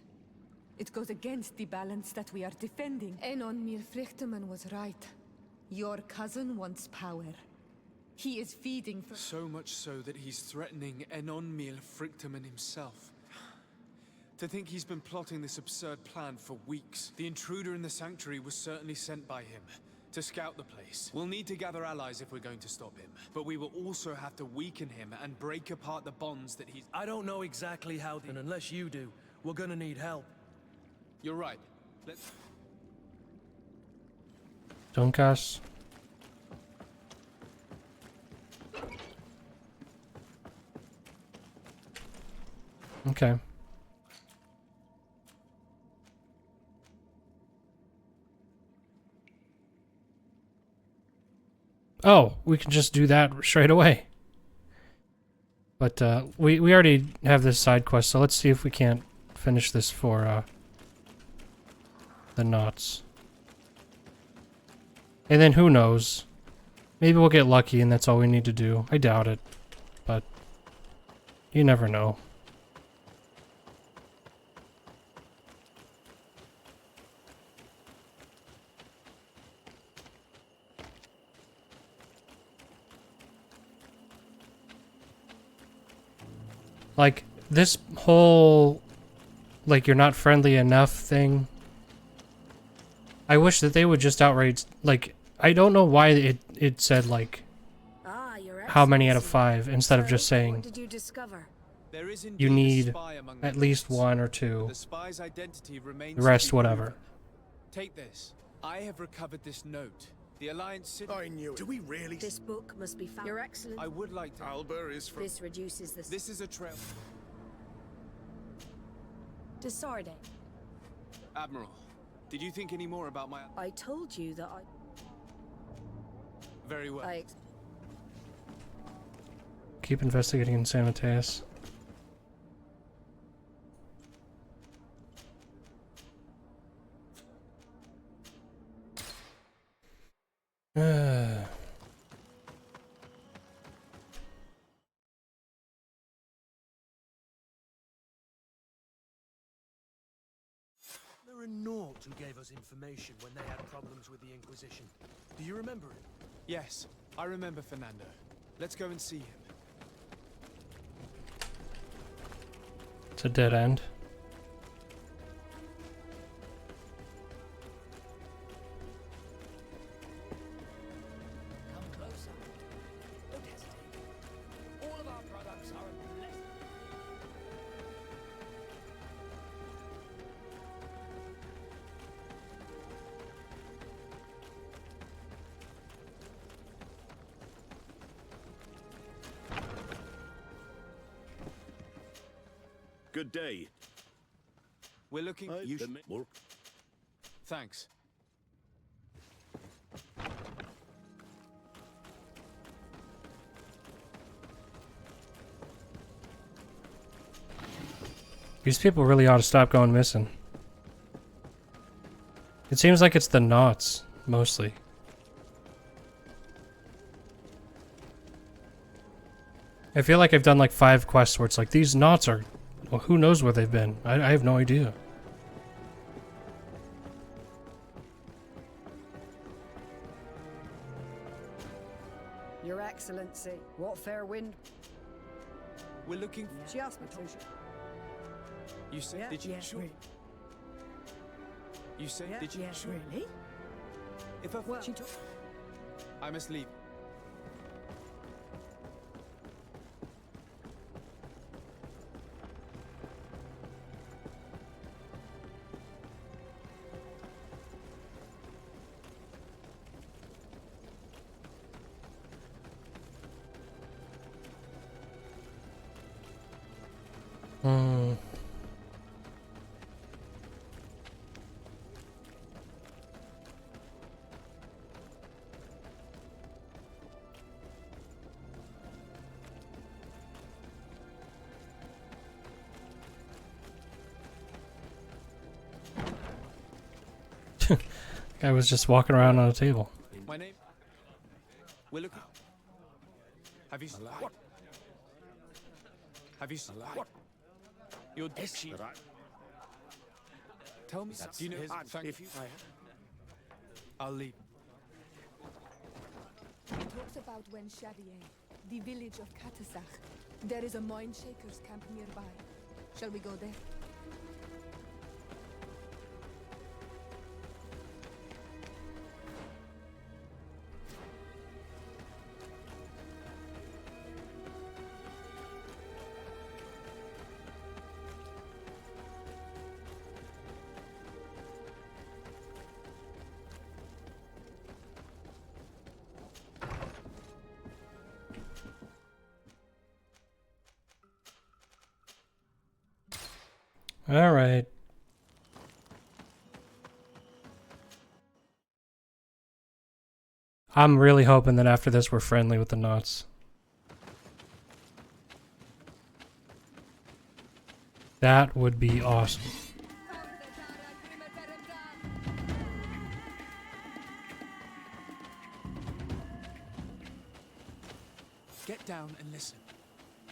It goes against the balance that we are defending. Enon Mir Frichterman was right. Your cousin wants power. He is feeding for... So much so that he's threatening Enonmil Frictamen himself. To think he's been plotting this absurd plan for weeks. The intruder in the sanctuary was certainly sent by him to scout the place. We'll need to gather allies if we're going to stop him. But we will also have to weaken him and break apart the bonds that he's... I don't know exactly how, and unless you do, we're gonna need help. You're right. Let's... Donkas. Okay. Oh, we can just do that straight away. But we already have this side quest, so let's see if we can't finish this for the knots. And then who knows? Maybe we'll get lucky and that's all we need to do. I doubt it, but you never know. Like, this whole, like, you're not friendly enough thing, I wish that they would just outright, like, I don't know why it said, like, how many out of 5, instead of just saying, What did you discover? There is you indeed a need spy among at the least ghosts. 1 or 2, The spy's identity remains the rest to be whatever. proven. Take this. I have recovered this note. The Alliance... I knew it. Do we really... This book must be found. Your Excellency. I would like to... Alba is from... This reduces the... This is a trail... To Sarday. Admiral, did you think any more about my... I told you that I... Very well. Keep investigating in San Mateus. There were Naught who gave us information when they had problems with the Inquisition. Do you remember him? Yes, I remember Fernando. Let's go and see him. It's a dead end. Come closer. Don't hesitate. All of our products are a blessing. Good day. We're looking... You should... More. Thanks. These people really ought to stop going missing. It seems like it's the knots, mostly. I feel like I've done like 5 quests where it's like, these knots are... Well, who knows where they've been? I have no idea. Your Excellency, what fair wind? We're looking... She asked me to. You said... Yeah, did you... yes, sure. really. You said... Yeah, did you... yes, sure. really? If I... Well, she took... I must leave. Guy was just walking around on a table. My name? We're looking... Have you... What? Have you... What? You're... Tell me something. Do you know... Thank you. I'll leave. He talks about when Xavier, the village of Katasach. There is a mine shaker's camp nearby. Shall we go there? All right. I'm really hoping that after this we're friendly with the knots. That would be awesome. Get down and listen.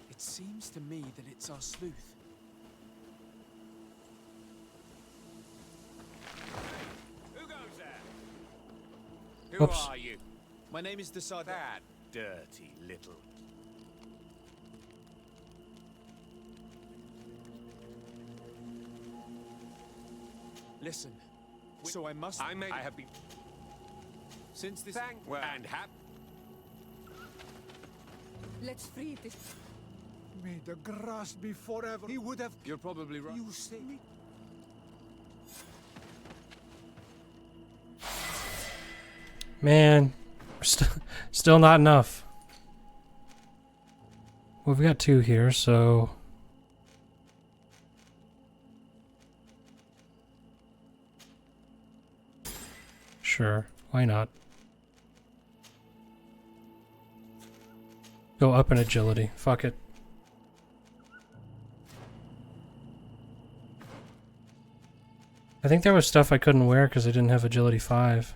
It seems to me that it's our sleuth. Who goes there? Who Oops. Are you? My name is Desard. That dirty little... Listen. So I must... I have been... Since this... Well, and have... Let's free this. May the grass be forever. He would have... You're probably right. You say me? Man, still not enough. Well, we've got 2 here, so... Sure, why not? Go up in agility. Fuck it. I think there was stuff I couldn't wear because I didn't have agility 5.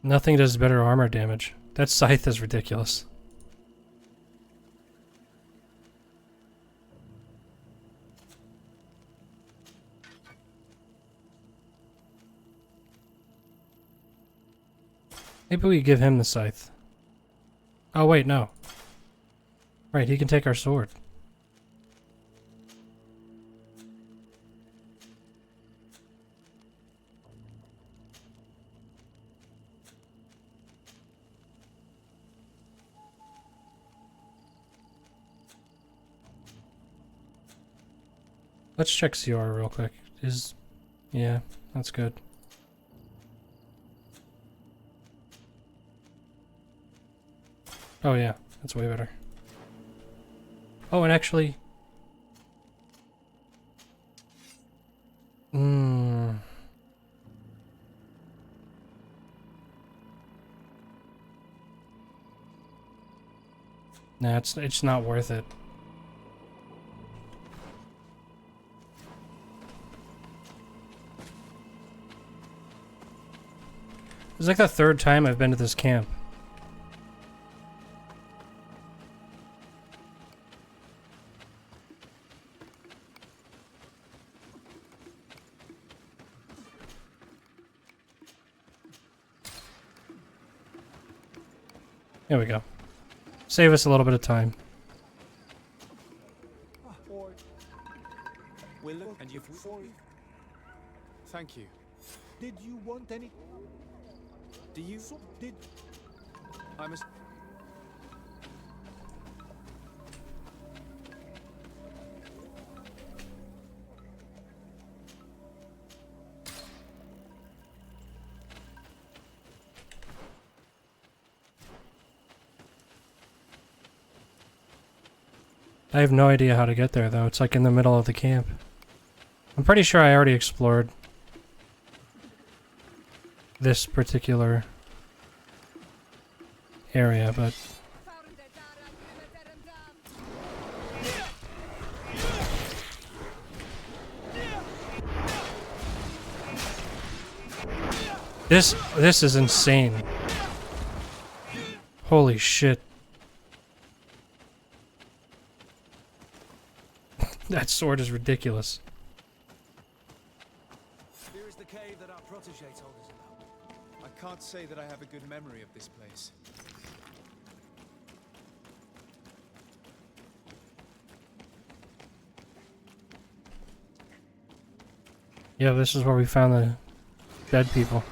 Nothing does better armor damage. That scythe is ridiculous. Maybe we give him the scythe. Oh wait, no. Right, he can take our sword. Let's check CR real quick. Yeah, that's good. Oh yeah, that's way better. Oh, and actually... Nah, it's not worth it. It's like the 3rd time I've been to this camp. There we go. Save us a little bit of time. And you've... Thank you. Did you want any? Do you... Did... I must... I have no idea how to get there, though. It's like in the middle of the camp. I'm pretty sure I already explored this particular area, but... This is insane. Holy shit. That sword is ridiculous. Here is the cave that our protege told us about. I can't say that I have a good memory of this place. Yeah, this is where we found the dead people.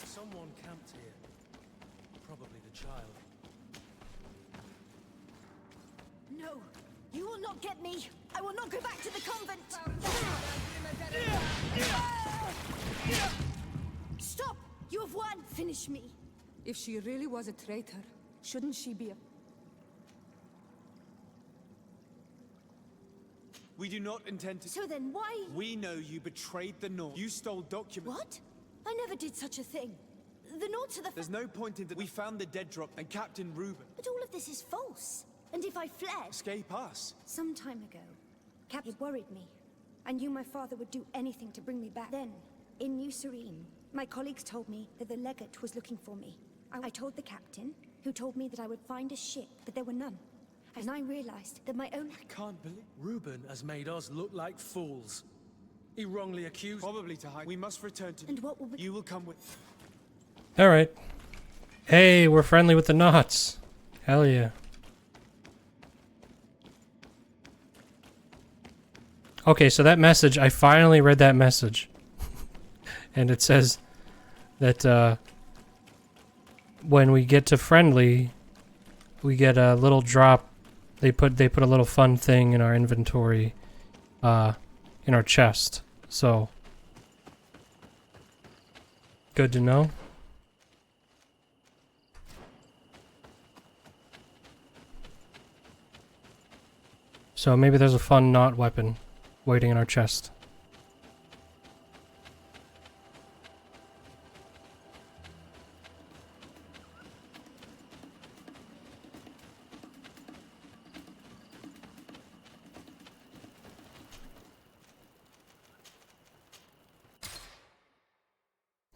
Someone camped here. Probably the child. No, you will not get me. I will not go back to the convent. Stop! You have won. Finish me. If she really was a traitor, shouldn't she be a... We do not intend to... So then why... We know you betrayed the North. You stole documents... What? I never did such a thing. The Nords are the... There's no point in that. We found the dead drop and Captain Reuben. But all of this is false. And if I fled... Escape us. Some time ago, Captain worried me. I knew my father would do anything to bring me back. Then, in New Serene, My colleagues told me that the legate was looking for me. I told the captain, who told me that I would find a ship, but there were none. And I realized that my own... I can't believe... Reuben has made us look like fools. He wrongly accused... Probably to hide. We must return to... And what will... You will come with... Alright. Hey, we're friendly with the knots. Hell yeah. Okay, so that message, I finally read that message. And it says that when we get to friendly, we get a little drop. They put a little fun thing in our inventory, in our chest. So good to know. So maybe there's a fun knot weapon waiting in our chest.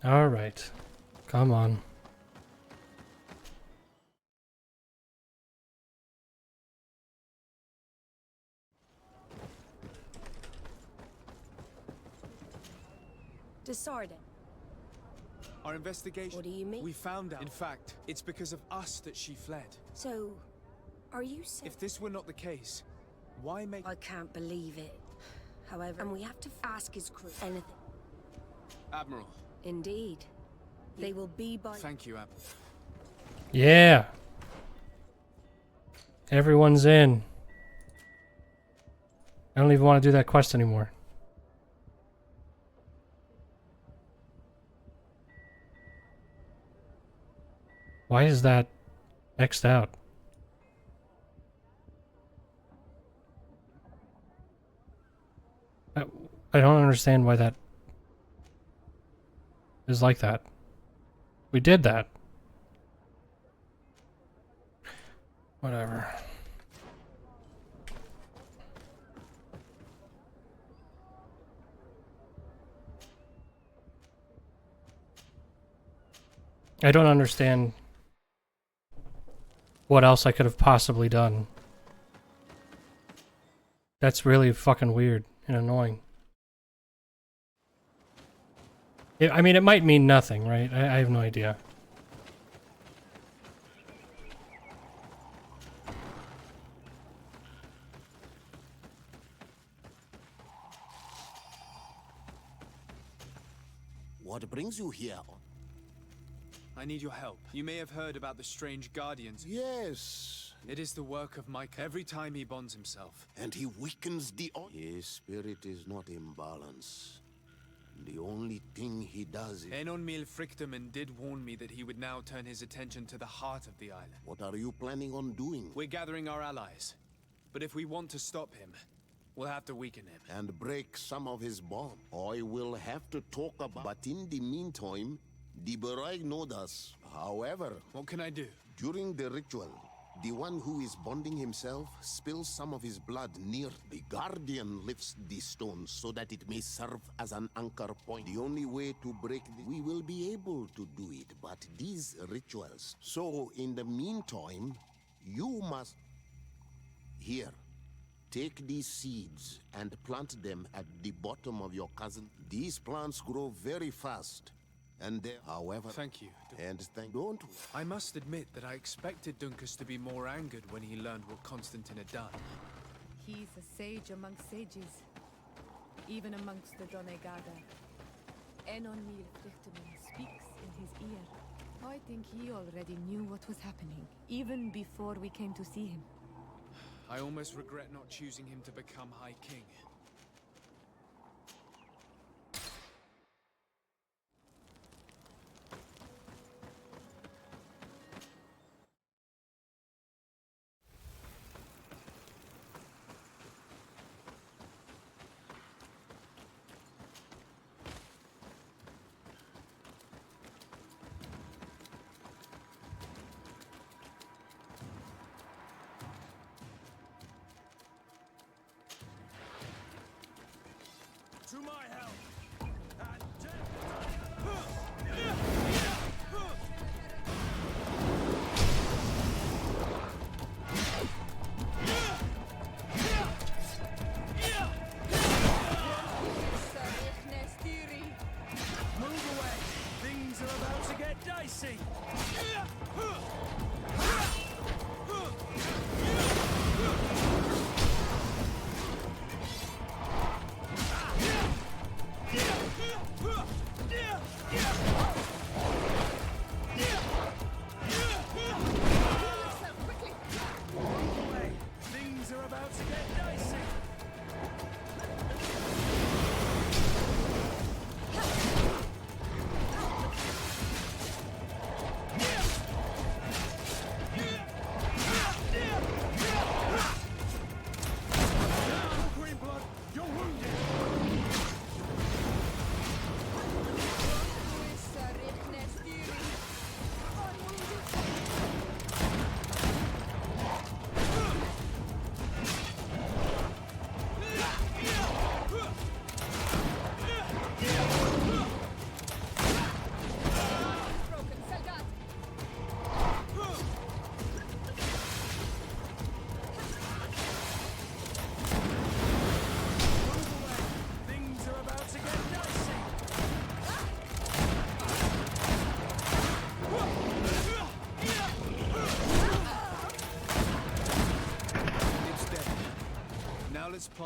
All right, come on. Desardin. Our investigation... What do you mean? We found out. In fact, it's because of us that she fled. So, are you saying... If this were not the case, why make... I can't believe it. However, and we have to ask his crew anything. Admiral. Indeed. They will be by... Thank you, Admiral. Yeah. Everyone's in. I don't even want to do that quest anymore. Why is that X'd out? I don't understand why that is like that. We did that. Whatever. I don't understand what else I could have possibly done. That's really fucking weird and annoying. I mean, it might mean nothing, right? I have no idea. What brings you here? I need your help. You may have heard about the strange guardians. Yes. It is the work of Micah. Every time he bonds himself. And he weakens the... His spirit is not in balance. The only thing he does is... Enon Mil Frictamen did warn me that he would now turn his attention to the heart of the island. What are you planning on doing? We're gathering our allies. But if we want to stop him, we'll have to weaken him. And break some of his bonds. I will have to talk about... But in the meantime, the Barag know us. However... What can I do? During the ritual, the one who is bonding himself spills some of his blood near. The Guardian lifts the stone so that it may serve as an anchor point. The only way to break we will be able to do it, but these rituals. So, in the meantime, you must... Here. Take these seeds and plant them at the bottom of your cousin. These plants grow very fast. And they, however... Thank you. Don't... I must admit that I expected Duncus to be more angered when he learned what Constantin had done. He's a sage amongst sages, even amongst the Donegada. Enon Mil Frictamen speaks in his ear. I think he already knew what was happening, even before we came to see him. I almost regret not choosing him to become High King. To my help! And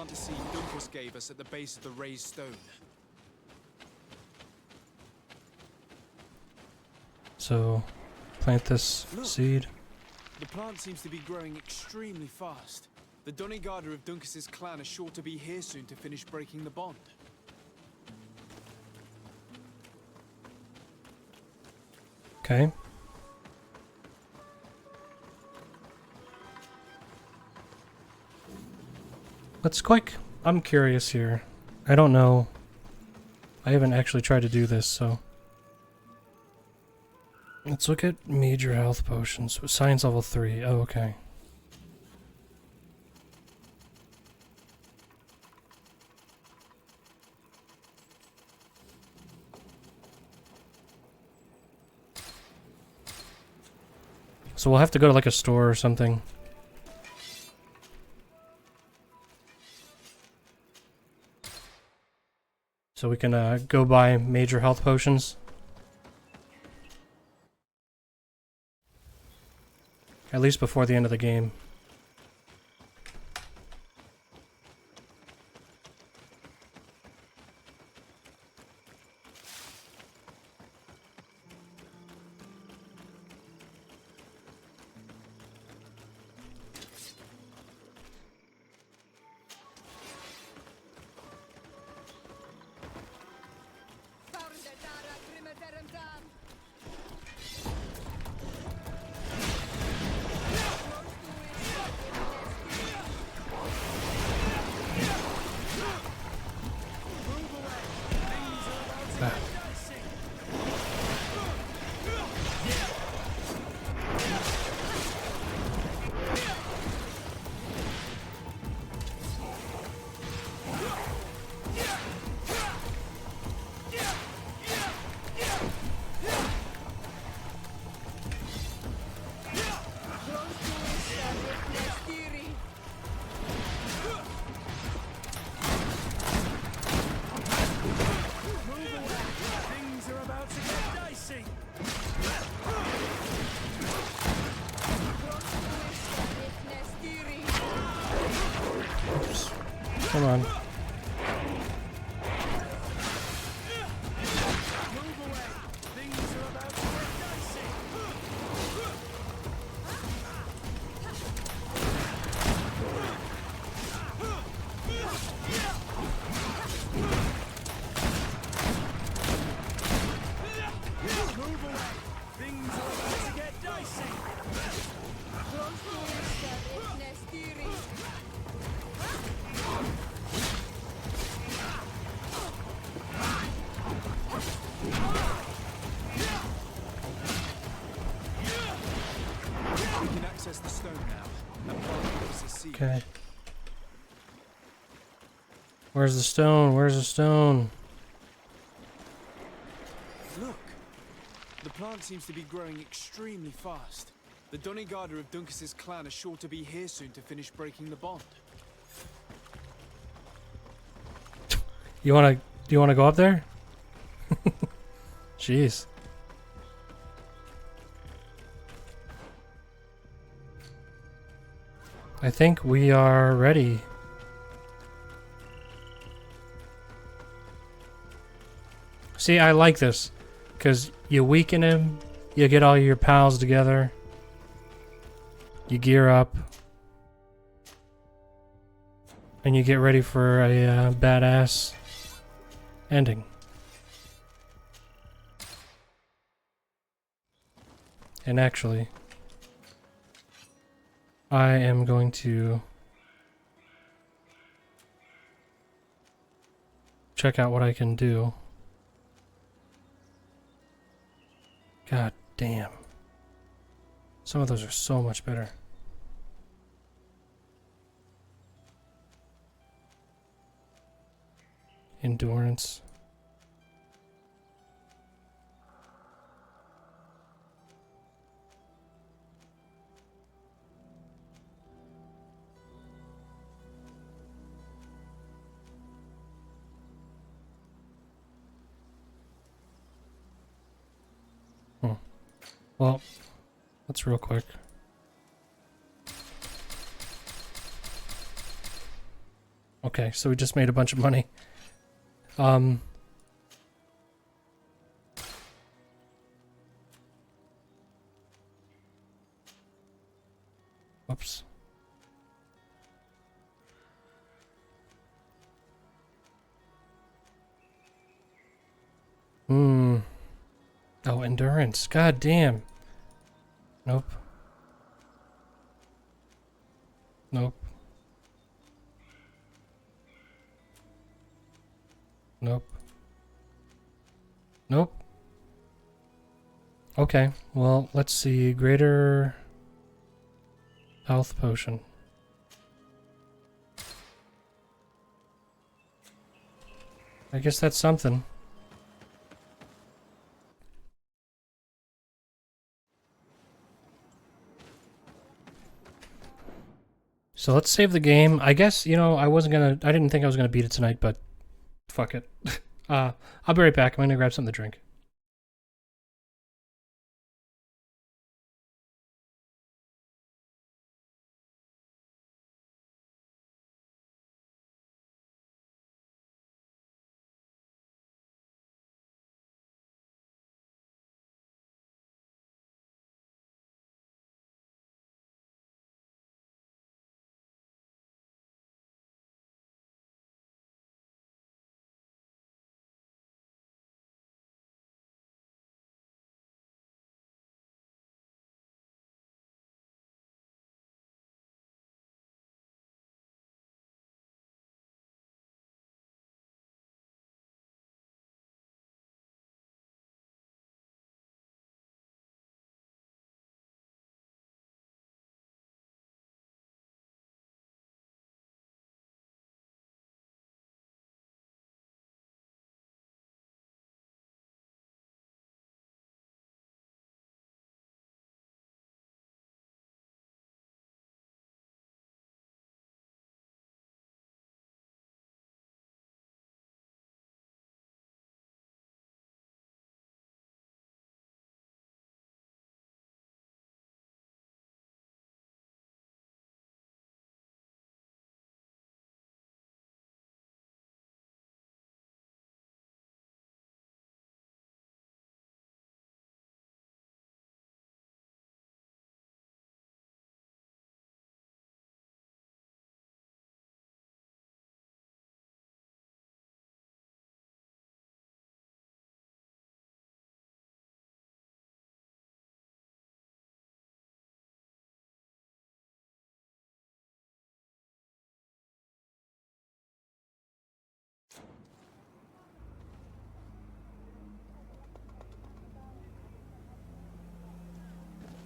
plant a seed Dunkus gave us at the base of the raised stone. So, plant this seed. The plant seems to be growing extremely fast. The Donigarder of Dunkus's clan are sure to be here soon to finish breaking the bond. Okay. Let's quick. I'm curious here. I don't know. I haven't actually tried to do this, so. Let's look at major health potions. Science level 3. Oh, okay. So we'll have to go to like a store or something. So we can go buy major health potions. At least before the end of the game. Come on. Okay. Where's the stone? Where's the stone? Look! The plant seems to be growing extremely fast. The Donigarder of Dunkus's clan are sure to be here soon to finish breaking the bond. Do you wanna go up there? Jeez. I think we are ready. See, I like this, because you weaken him, you get all your pals together, you gear up, and you get ready for a badass ending. And actually, I am going to check out what I can do. God damn. Some of those are so much better. Endurance. Well, that's real quick. Okay, so we just made a bunch of money. Whoops. Oh, endurance. God damn. Nope. Nope. Nope. Nope. Okay, well, let's see. Greater health potion. I guess that's something. So let's save the game. I guess, you know, I didn't think I was gonna beat it tonight, but fuck it. I'll be right back. I'm gonna grab something to drink.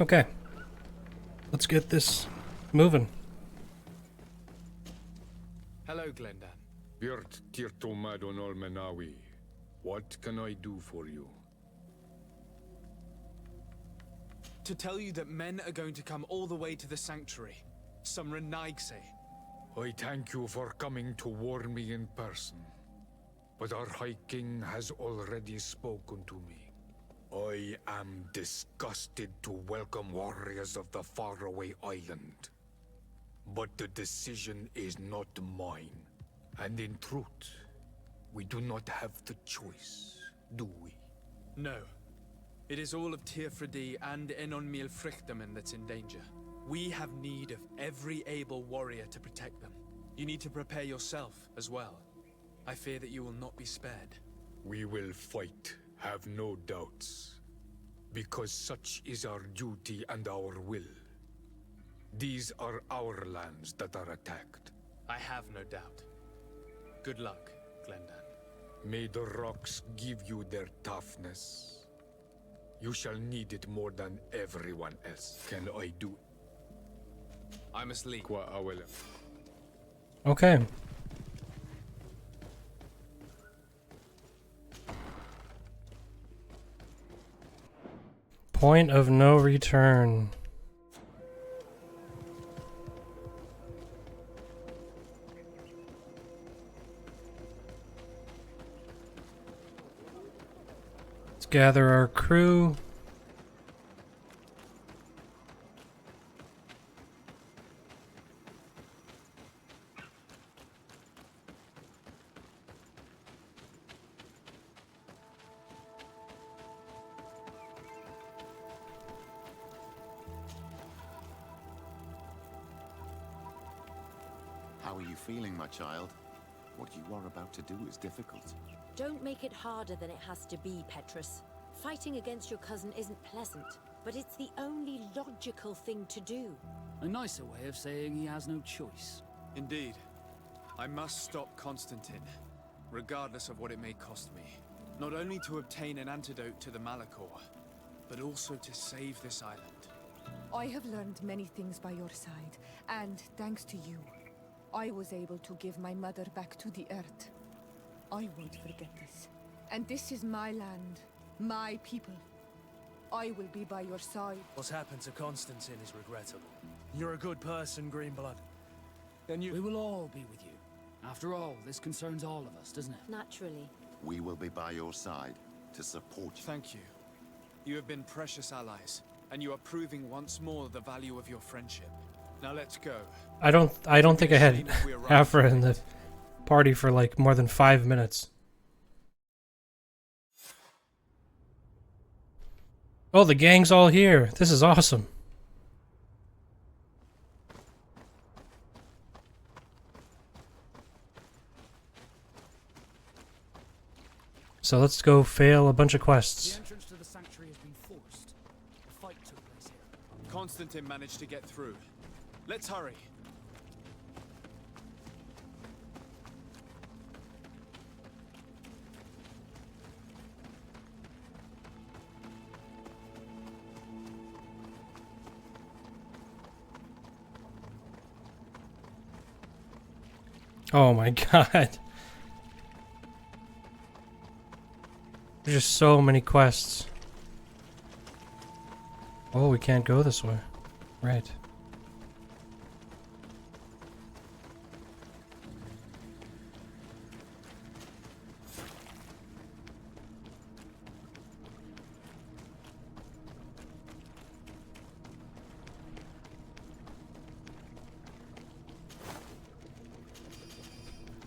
Okay. Let's get this moving. Hello, Glendan. Virt Tirtomadon Olmenawi. What can I do for you? To tell you that men are going to come all the way to the sanctuary. Some Renaigse. I thank you for coming to warn me in person. But our High King has already spoken to me. I am disgusted to welcome warriors of the faraway island. But the decision is not mine. And in truth, we do not have the choice, do we? No. It is all of Tirfredi and Enon Milfrichtamen that's in danger. We have need of every able warrior to protect them. You need to prepare yourself as well. I fear that you will not be spared. We will fight, have no doubts. Because such is our duty and our will. These are our lands that are attacked. I have no doubt. Good luck, Glendan. May the rocks give you their toughness. You shall need it more than everyone else. Can I do? I must leave. Okay. Point of no return. Let's gather our crew. How are you feeling, my child? What you are about to do is difficult. Don't make it harder than it has to be, Petrus. Fighting against your cousin isn't pleasant, but it's the only logical thing to do. A nicer way of saying he has no choice. Indeed. I must stop Constantin, regardless of what it may cost me. Not only to obtain an antidote to the Malachor, but also to save this island. I have learned many things by your side, and thanks to you, I was able to give my mother back to the earth. I won't forget this. And this is my land, my people. I will be by your side. What's happened to Constantin is regrettable. You're a good person, Greenblood. Then We will all be with you. After all, this concerns all of us, doesn't it? Naturally. We will be by your side to support you. Thank you. You have been precious allies, and you are proving once more the value of your friendship. Now let's go. I don't think I had Afra in the party for like more than 5 minutes. Oh, the gang's all here. This is awesome. So let's go fail a bunch of quests. The entrance to the sanctuary has been forced. A fight took place here. Constantin managed to get through. Let's hurry. Oh my god. There's just so many quests. Oh, we can't go this way. Right.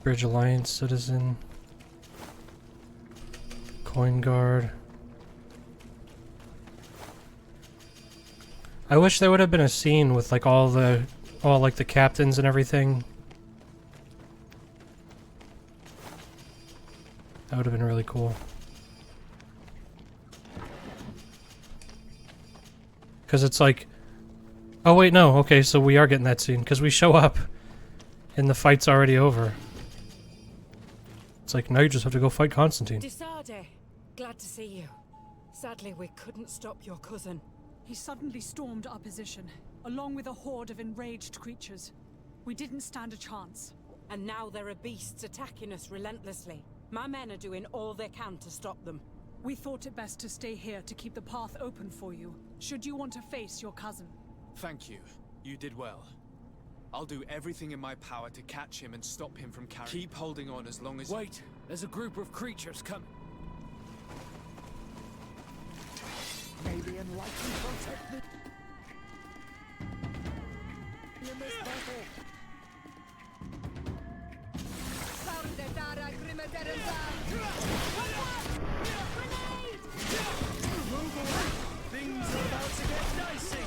Bridge Alliance citizen. Coin guard. I wish there would have been a scene with like all like the captains and everything. That would have been really cool. Cause it's like, oh wait, no, okay, so we are getting that scene because we show up and the fight's already over. It's like, now you just have to go fight Constantine. Disarde, glad to see you. Sadly, we couldn't stop your cousin. He suddenly stormed our position, along with a horde of enraged creatures. We didn't stand a chance. And now there are beasts attacking us relentlessly. My men are doing all they can to stop them. We thought it best to stay here to keep the path open for you, should you want to face your cousin. Thank you. You did well. I'll do everything in my power to catch him and stop him from carrying. Keep holding on as long as— Wait! There's a group of creatures coming. May the enlightened protect me in this battle. Move away! Things are about to get dicey!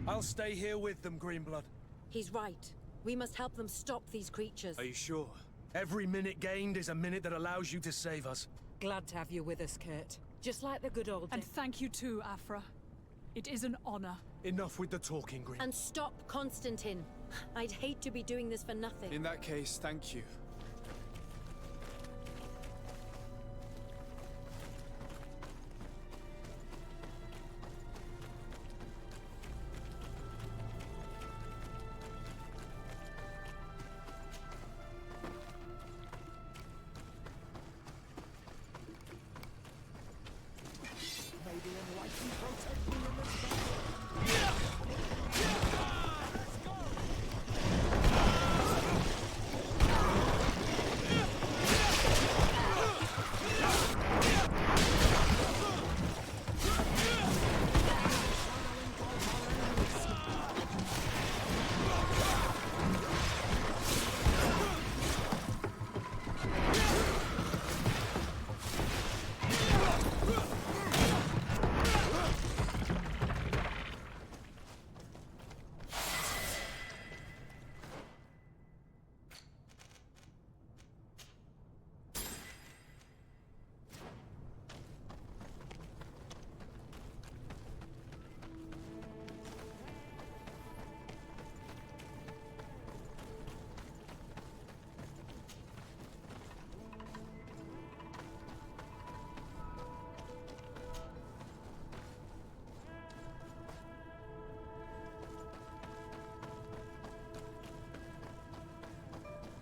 I'll stay here with them, Greenblood. He's right. We must help them stop these creatures. Are you sure? Every minute gained is a minute that allows you to save us. Glad to have you with us, Kurt. Just like the good old days. And thank you too, Afra. It is an honor. Enough with the talking, Green. And stop Constantin. I'd hate to be doing this for nothing. In that case, thank you.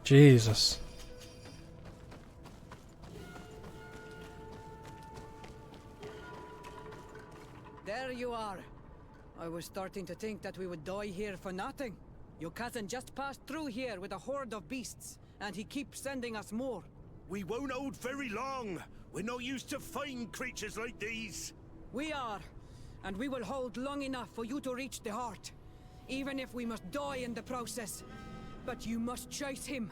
Jesus. There you are. I was starting to think that we would die here for nothing. Your cousin just passed through here with a horde of beasts, and he keeps sending us more. We won't hold very long. We're not used to fighting creatures like these. We are, and we will hold long enough for you to reach the heart, even if we must die in the process. But you must chase him.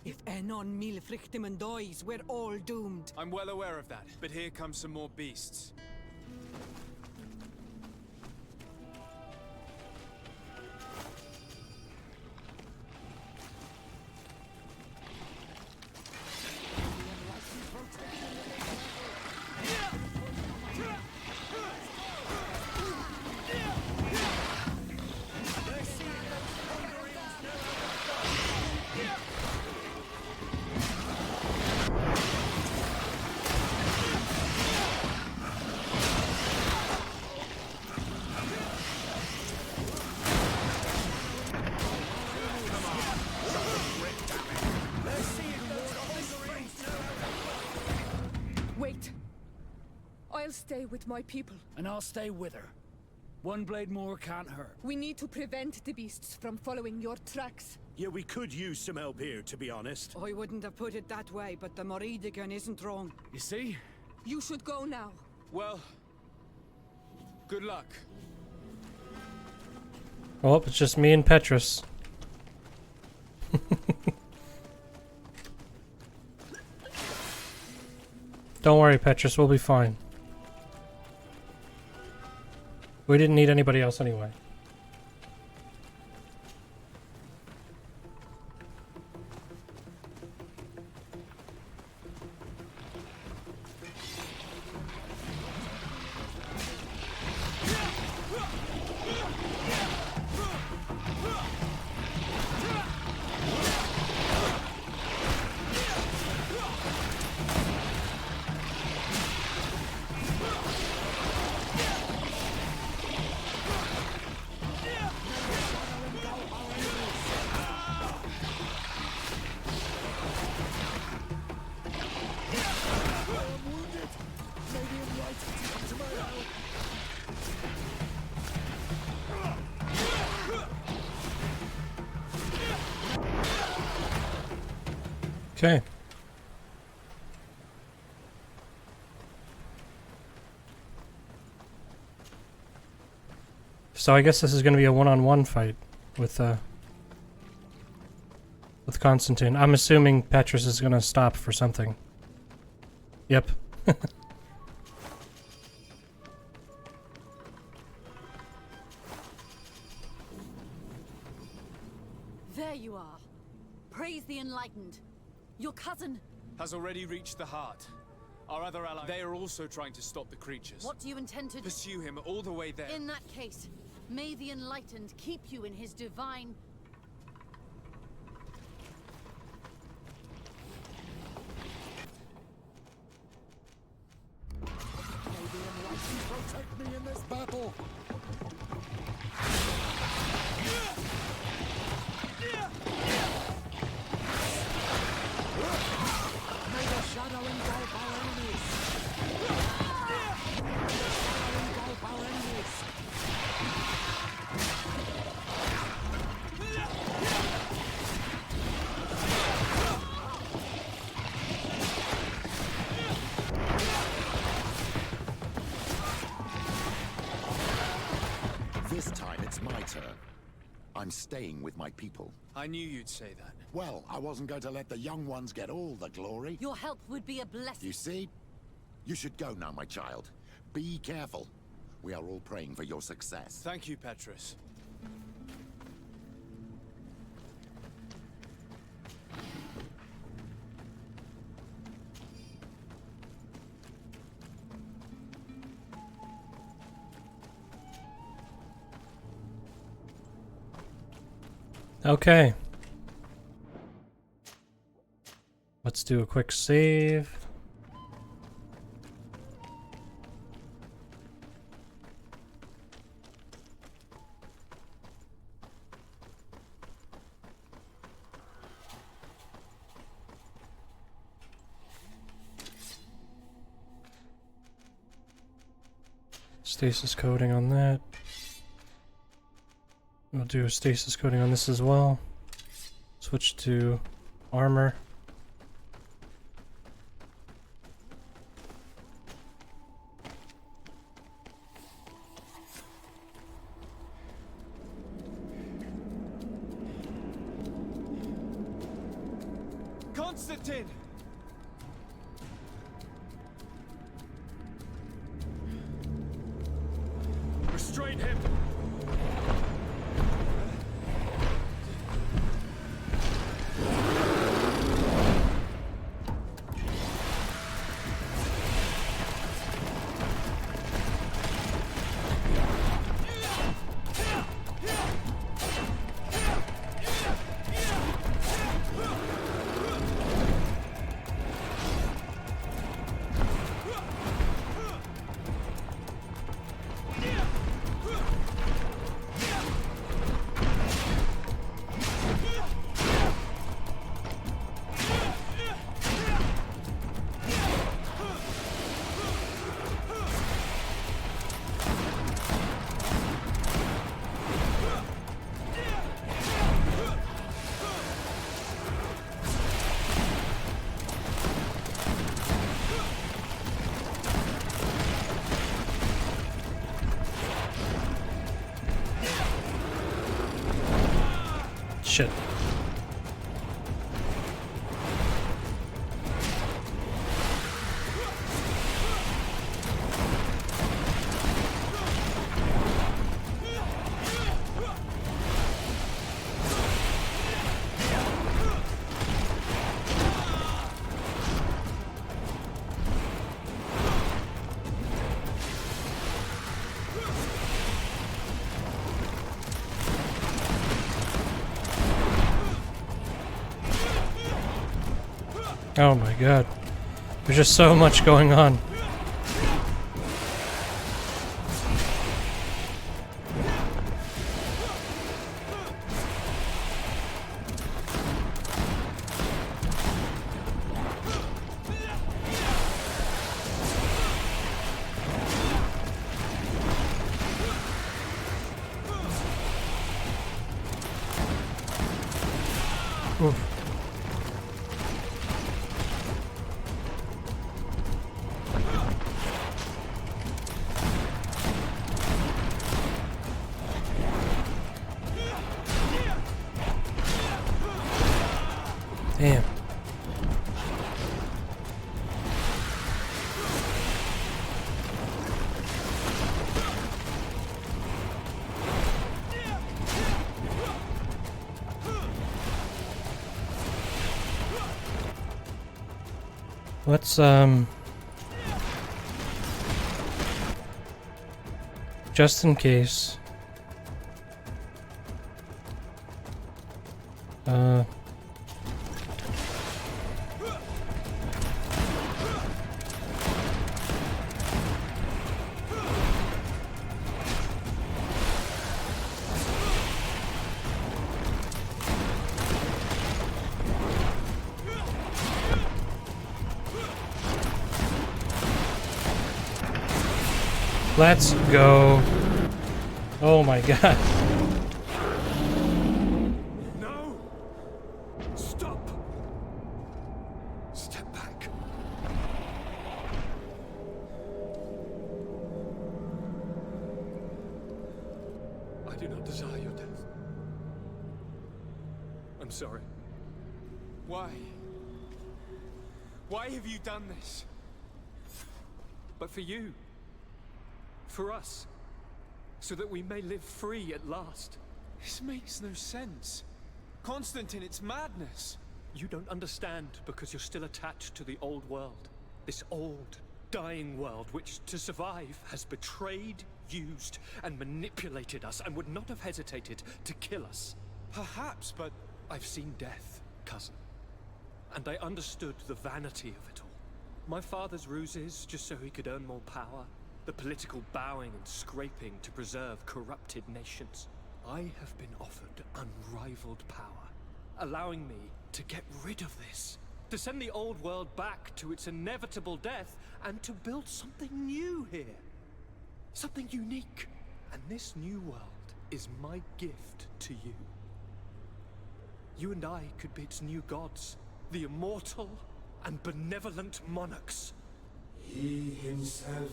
If Enon Milfrichtiman dies, we're all doomed. I'm well aware of that, but here come some more beasts. Wait. I'll stay with my people. And I'll stay with her. One blade more can't hurt. We need to prevent the beasts from following your tracks. Yeah, we could use some help here, to be honest. I wouldn't have put it that way, but the Moridigan isn't wrong. You see? You should go now. Well, good luck. Well, it's just me and Petrus. Don't worry, Petrus, we'll be fine. We didn't need anybody else anyway. Okay. So I guess this is going to be a one-on-one fight with Constantin. I'm assuming Petrus is going to stop for something. Yep. There you are. Praise the enlightened. Your cousin Has already reached the heart. Our other allies, they are also trying to stop the creatures. What do you intend to do? Pursue him all the way there. In that case, may the enlightened keep you in his divine... Protect me in this battle! May the shadow engulf our enemies! May the shadow engulf our enemies! This time it's my turn. I'm staying with my people. I knew you'd say that. Well, I wasn't going to let the young ones get all the glory. Your help would be a blessing. You see? You should go now, my child. Be careful. We are all praying for your success. Thank you, Petrus. Okay. Let's do a quick save. Stasis coating on that. We'll do a stasis coating on this as well. Switch to armor. Constantin! Restrain him! Shit. Oh my god. There's just so much going on. Oof. Damn. Let's just in case let's go. Oh my god. No! Stop! Step back. I do not desire your death. I'm sorry. Why? Why have you done this? But for you. For us. So that we may live free at last. This makes no sense. Constantin, it's madness. You don't understand because you're still attached to the old world. This old, dying world which, to survive, has betrayed, used, and manipulated us and would not have hesitated to kill us. Perhaps, but I've seen death, cousin. And I understood the vanity of it all. My father's ruses just so he could earn more power. The political bowing and scraping to preserve corrupted nations. I have been offered unrivaled power, allowing me to get rid of this, to send the old world back to its inevitable death, and to build something new here. Something unique. And this new world is my gift to you. You and I could be its new gods, the immortal and benevolent monarchs. He himself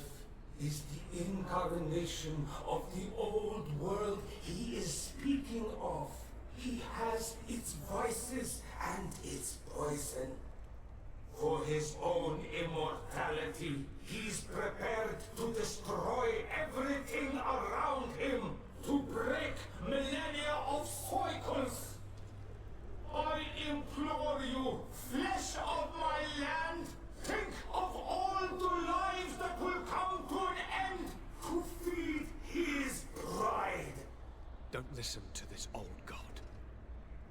is the incarnation of the old world he is speaking of. He has its vices and its poison. For his own immortality, he's prepared to destroy everything around him, to break millennia of cycles. I implore you, flesh of my land, think of all the lives that will come to an end to feed his pride. Don't listen to this old god.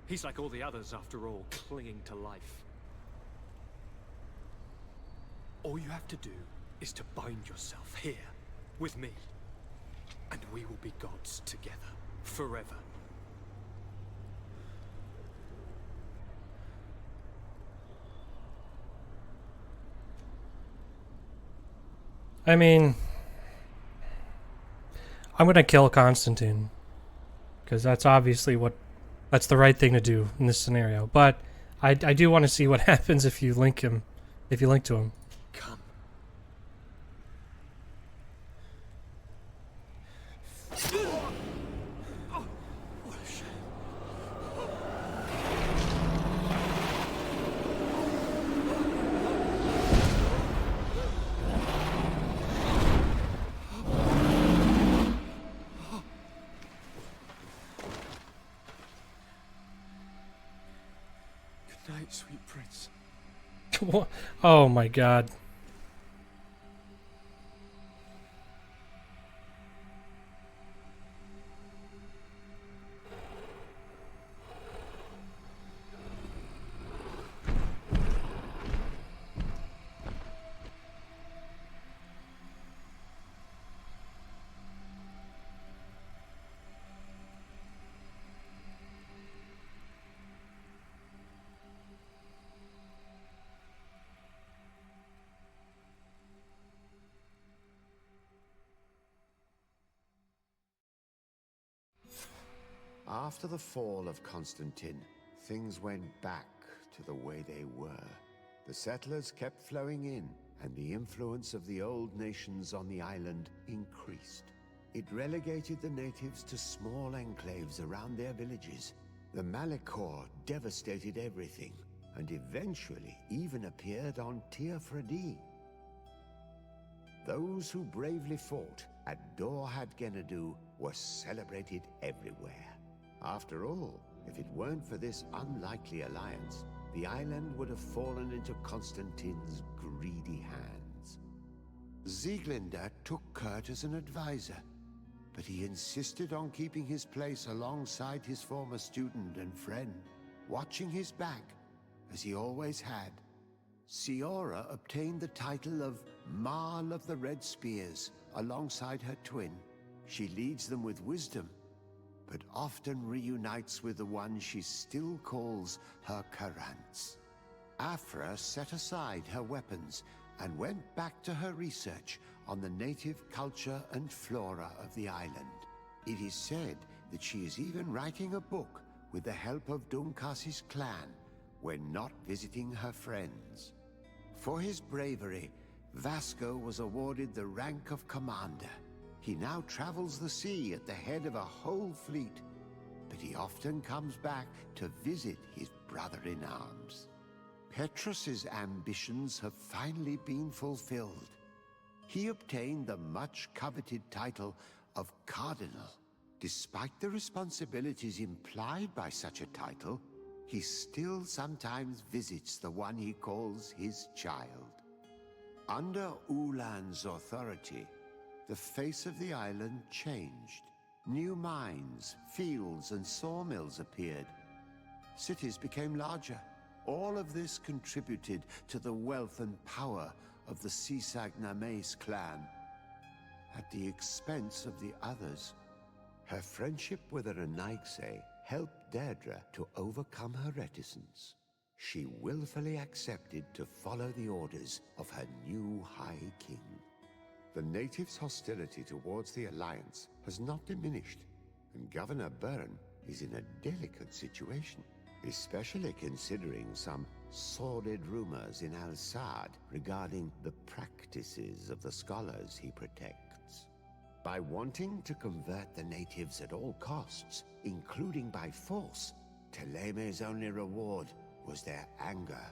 He's like all the others, after all, clinging to life. All you have to do is to bind yourself here, with me. And we will be gods together, forever. I mean, I'm gonna kill Constantin, because that's obviously that's the right thing to do in this scenario. But I do want to see what happens if you link him, if you link to him. Come. Good night, sweet prince. Oh my god. After the fall of Constantin, things went back to the way they were. The settlers kept flowing in, and the influence of the old nations on the island increased. It relegated the natives to small enclaves around their villages. The Malachor devastated everything, and eventually even appeared on Tir Fredi. Those who bravely fought at Dor had Genadu were celebrated everywhere. After all, if it weren't for this unlikely alliance, the island would have fallen into Constantin's greedy hands. Sieglinde took Kurt as an advisor, but he insisted on keeping his place alongside his former student and friend, watching his back, as he always had. Siora obtained the title of Marl of the Red Spears alongside her twin. She leads them with wisdom, but often reunites with the one she still calls her Karants. Afra set aside her weapons and went back to her research on the native culture and flora of the island. It is said that she is even writing a book with the help of Dunkasi's clan when not visiting her friends. For his bravery, Vasco was awarded the rank of commander. He now travels the sea at the head of a whole fleet, but he often comes back to visit his brother-in-arms. Petrus's ambitions have finally been fulfilled. He obtained the much-coveted title of Cardinal. Despite the responsibilities implied by such a title, he still sometimes visits the one he calls his child. Under Ulan's authority, the face of the island changed. New mines, fields, and sawmills appeared. Cities became larger. All of this contributed to the wealth and power of the Sisag-Names clan, at the expense of the others. Her friendship with the Renaigse helped Deirdre to overcome her reticence. She willfully accepted to follow the orders of her new High King. The natives' hostility towards the Alliance has not diminished, and Governor Byrne is in a delicate situation, especially considering some sordid rumors in Al-Sad regarding the practices of the scholars he protects. By wanting to convert the natives at all costs, including by force, Teleme's only reward was their anger.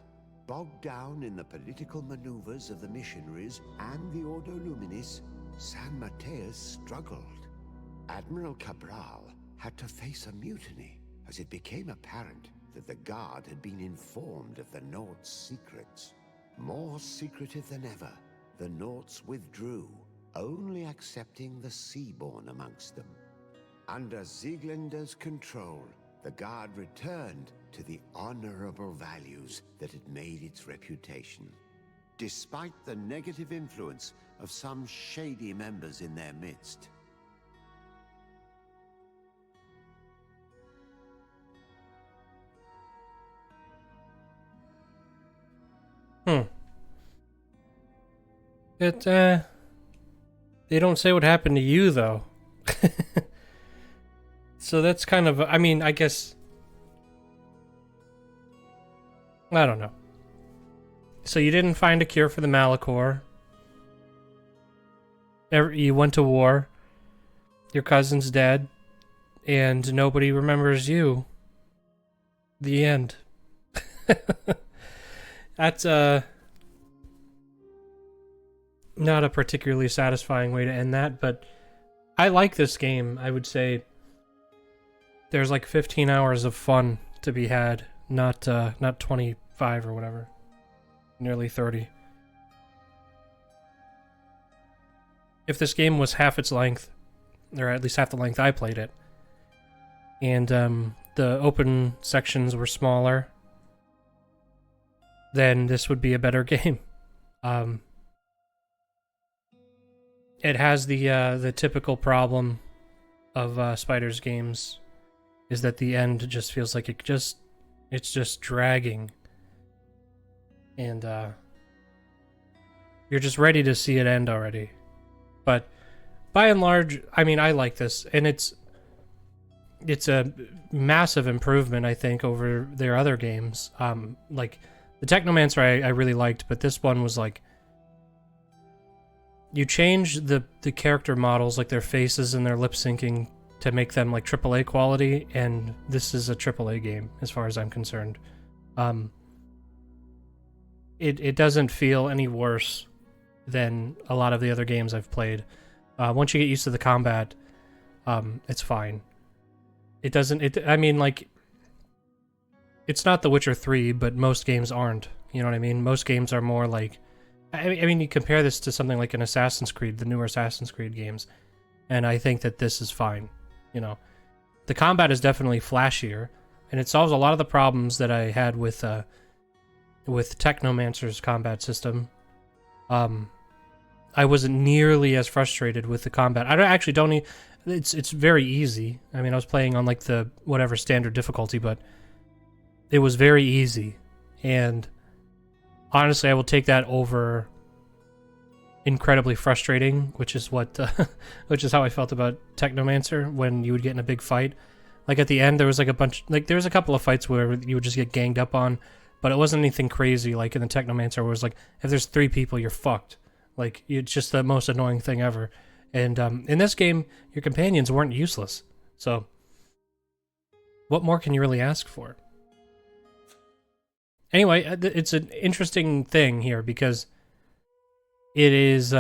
Bogged down in the political maneuvers of the missionaries and the Ordo Luminis, San Mateus struggled. Admiral Cabral had to face a mutiny as it became apparent that the Guard had been informed of the Nort's secrets. More secretive than ever, the Norts withdrew, only accepting the Seaborn amongst them. Under Sieglinder's control, the Guard returned to the honorable values that had made its reputation, despite the negative influence of some shady members in their midst. They don't say what happened to you, though. So that's kind of, I mean, I guess, I don't know. So you didn't find a cure for the Malachor. You went to war. Your cousin's dead. And nobody remembers you. The end. That's, not a particularly satisfying way to end that, but I like this game. I would say there's like 15 hours of fun to be had, not 25 or whatever. Nearly 30. If this game was half its length, or at least half the length I played it, and the open sections were smaller, then this would be a better game. It has the typical problem of Spider's games, is that the end just feels like it's just dragging, and you're just ready to see it end already. But by and large, I mean, I like this, and it's a massive improvement, I think, over their other games. Like the Technomancer I really liked, but this one was like, you change the character models, like their faces and their lip syncing, to make them like AAA quality, and this is a AAA game as far as I'm concerned. It doesn't feel any worse than a lot of the other games I've played. Once you get used to the combat, it's fine. It doesn't. I mean, like, it's not The Witcher 3, but most games aren't. You know what I mean? Most games are more like, I mean, you compare this to something like an Assassin's Creed, the newer Assassin's Creed games, and I think that this is fine. You know, the combat is definitely flashier, and it solves a lot of the problems that I had with Technomancer's combat system. I wasn't nearly as frustrated with the combat. It's very easy. I mean, I was playing on like the whatever standard difficulty, but it was very easy, and honestly, I will take that over incredibly frustrating, which is how I felt about Technomancer when you would get in a big fight. Like at the end, there was like there was a couple of fights where you would just get ganged up on, but it wasn't anything crazy like in the Technomancer where it was like, if there's 3 people, you're fucked. Like, it's just the most annoying thing ever. And in this game, your companions weren't useless. So, what more can you really ask for? Anyway, it's an interesting thing here because it is,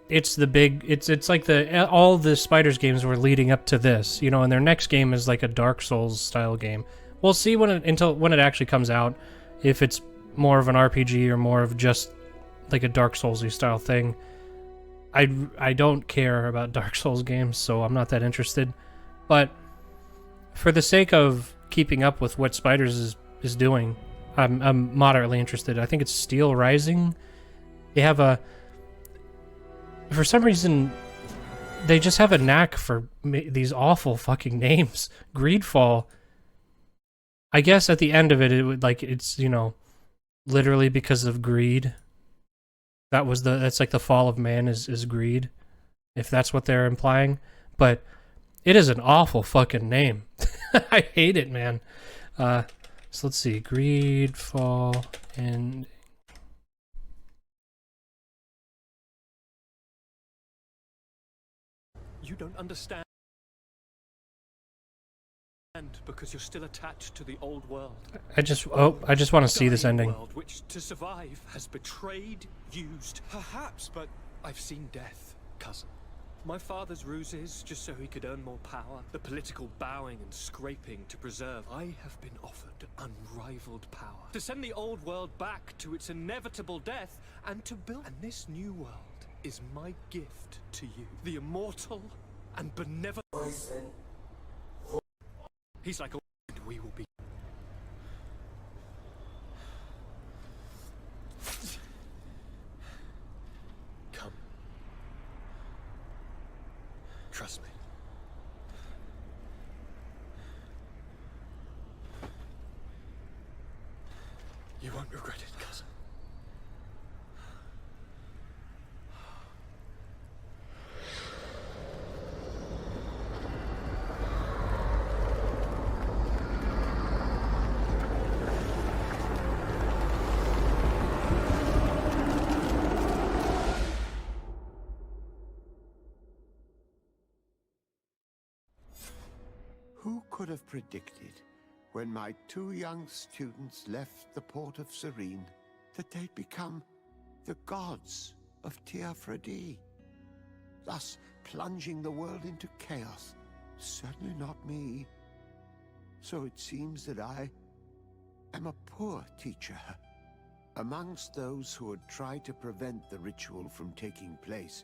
it's like all the Spiders games were leading up to this, you know, and their next game is like a Dark Souls style game. We'll see when it actually comes out, if it's more of an RPG or more of just like a Dark Souls-y style thing. I don't care about Dark Souls games, so I'm not that interested. But for the sake of keeping up with what Spiders is doing, I'm moderately interested. I think it's Steel Rising. They have for some reason, they just have a knack for these awful fucking names. Greedfall. I guess at the end of it, it would, like, it's, you know, literally because of greed. That's like the fall of man is greed, if that's what they're implying. But it is an awful fucking name. I hate it, man. So let's see. Greedfall and... You don't understand because you're still attached to the old world. I just want to see this ending. World which, to survive, has betrayed, used. Perhaps, but I've seen death, cousin. My father's ruses, just so he could earn more power. The political bowing and scraping to preserve. I have been offered unrivaled power. To send the old world back to its inevitable death, and to build. And this new world is my gift to you. The immortal and benevolent. He's like a and we will be. Come. Trust me. You won't regret it, cousin. Who could have predicted, when my 2 young students left the port of Serene, that they'd become the gods of Teofredi, thus plunging the world into chaos? Certainly not me. So it seems that I am a poor teacher. Amongst those who had tried to prevent the ritual from taking place,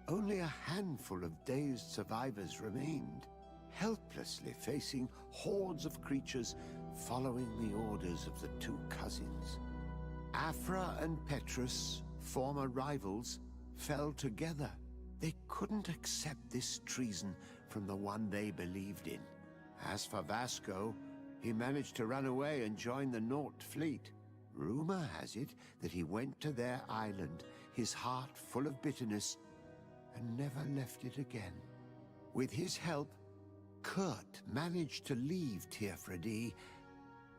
only a handful of dazed survivors remained, helplessly facing hordes of creatures following the orders of the 2 cousins. Afra and Petrus, former rivals, fell together. They couldn't accept this treason from the one they believed in. As for Vasco, he managed to run away and join the Nort fleet. Rumor has it that he went to their island, his heart full of bitterness, and never left it again. With his help, Kurt managed to leave Teofredi,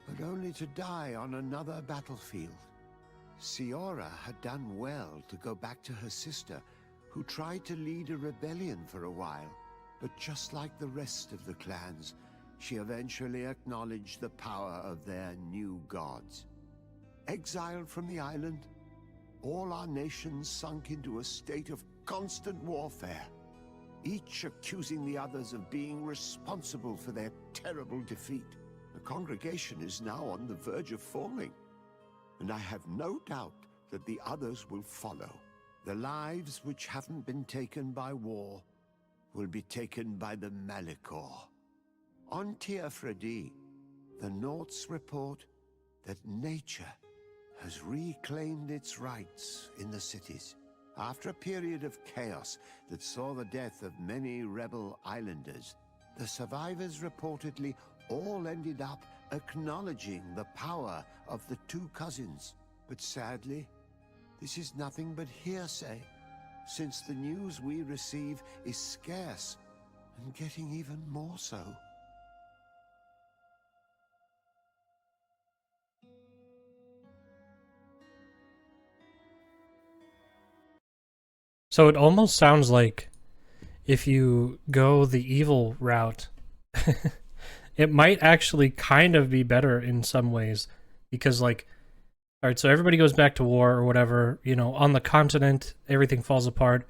but only to die on another battlefield. Siora had done well to go back to her sister, who tried to lead a rebellion for a while, but just like the rest of the clans, she eventually acknowledged the power of their new gods. Exiled from the island, all our nations sunk into a state of constant warfare, each accusing the others of being responsible for their terrible defeat. The congregation is now on the verge of falling, and I have no doubt that the others will follow. The lives which haven't been taken by war will be taken by the Malicor. On Teofredi, the Norts report that nature has reclaimed its rights in the cities. After a period of chaos that saw the death of many rebel islanders, the survivors reportedly all ended up acknowledging the power of the 2 cousins. But sadly, this is nothing but hearsay, since the news we receive is scarce and getting even more so. So it almost sounds like if you go the evil route, it might actually kind of be better in some ways. Because, like, all right, so everybody goes back to war or whatever, you know, on the continent, everything falls apart.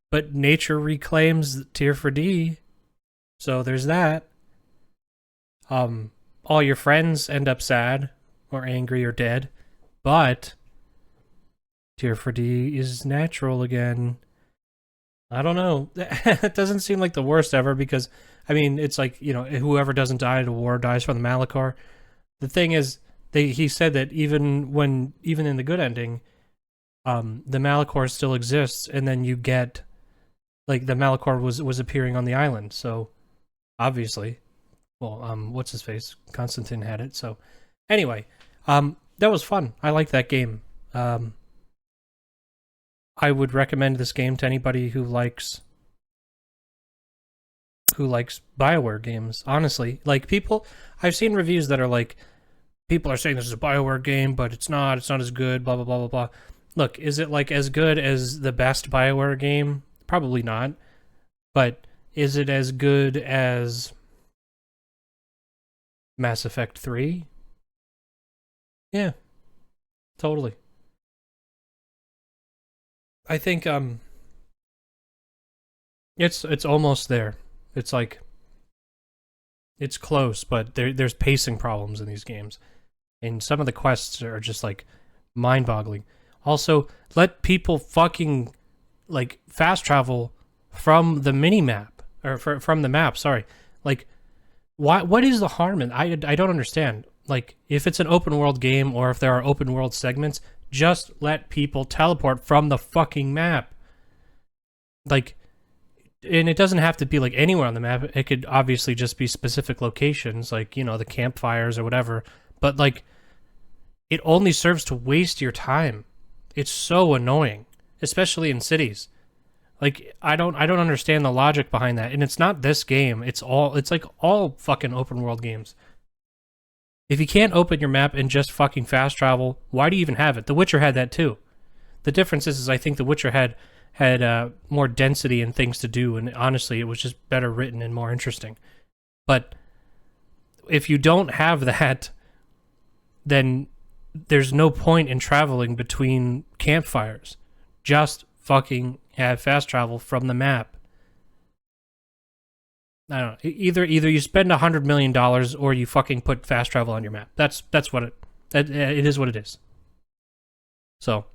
But nature reclaims Teofredi, so there's that. All your friends end up sad or angry or dead, but Teofredi is natural again. I don't know. It doesn't seem like the worst ever because, I mean, it's like, you know, whoever doesn't die in a war dies from the Malicor. The thing is, he said that even in the good ending, the Malicor still exists, and then you get, like, the Malicor was appearing on the island, so obviously, well, what's his face? Constantin had it, so anyway, that was fun. I like that game. I would recommend this game to anybody who likes BioWare games. Honestly, like people, I've seen reviews that are like, people are saying this is a BioWare game, but it's not as good, blah, blah, blah, blah, blah. Look, is it like as good as the best BioWare game? Probably not. But is it as good as Mass Effect 3? Yeah. Totally. I think it's almost there. It's like it's close, but there's pacing problems in these games. And some of the quests are just like mind-boggling. Also, let people fucking like fast travel from the mini-map or from the map, sorry. Like what is the harm in I don't understand. Like if it's an open world game or if there are open world segments, just let people teleport from the fucking map. Like, and it doesn't have to be like anywhere on the map. It could obviously just be specific locations, like, you know, the campfires or whatever. But like, it only serves to waste your time. It's so annoying, especially in cities. Like, I don't understand the logic behind that. And it's not this game. It's like all fucking open world games. If you can't open your map and just fucking fast travel, why do you even have it? The Witcher had that too. The difference is I think The Witcher had more density and things to do, and honestly, it was just better written and more interesting. But if you don't have that, then there's no point in traveling between campfires. Just fucking have fast travel from the map. I don't know. Either you spend $100 million or you fucking put fast travel on your map. That's what it is what it is. So,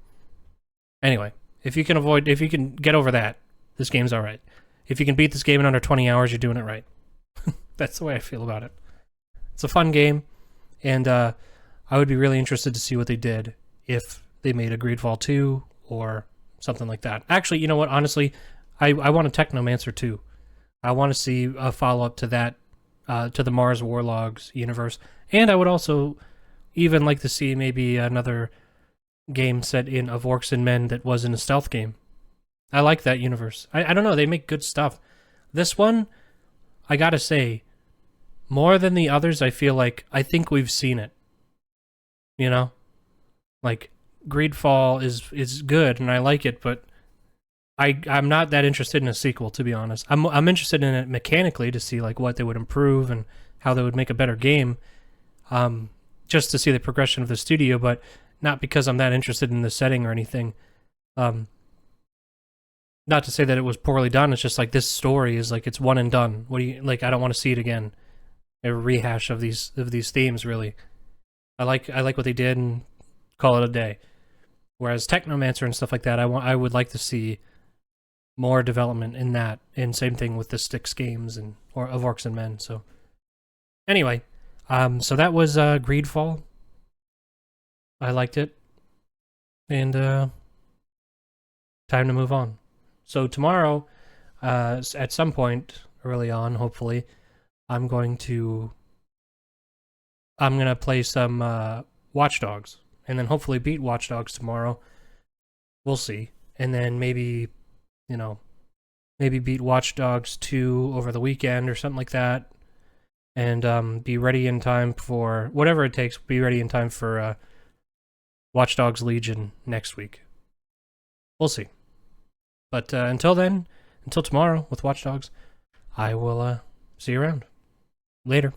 anyway, if you can get over that, this game's all right. If you can beat this game in under 20 hours, you're doing it right. That's the way I feel about it. It's a fun game, and I would be really interested to see what they did if they made a Greedfall 2 or something like that. Actually, you know what? Honestly, I want a Technomancer 2. I want to see a follow-up to that, to the Mars Warlogs universe. And I would also even like to see maybe another game set in of Orcs and Men that wasn't a stealth game. I like that universe. I don't know, they make good stuff. This one, I gotta say, more than the others, I think we've seen it. You know? Like, Greedfall is good, and I like it, but I'm not that interested in a sequel, to be honest. I'm interested in it mechanically to see like what they would improve and how they would make a better game, just to see the progression of the studio, but not because I'm that interested in the setting or anything. Not to say that it was poorly done. It's just like this story is like it's one and done. What do you like? I don't want to see it again. A rehash of these themes, really. I like what they did and call it a day. Whereas Technomancer and stuff like that, I would like to see more development in that, and same thing with the Styx games or of Orcs and Men. So anyway, so that was Greedfall. I liked it, and time to move on. So tomorrow, at some point early on, hopefully, I'm gonna play some Watch Dogs, and then hopefully beat Watch Dogs tomorrow. We'll see, and then maybe, you know, maybe beat Watch Dogs 2 over the weekend or something like that, and be ready in time for whatever it takes. Be ready in time for Watch Dogs Legion next week. We'll see. But until then, until tomorrow with Watch Dogs, I will see you around. Later.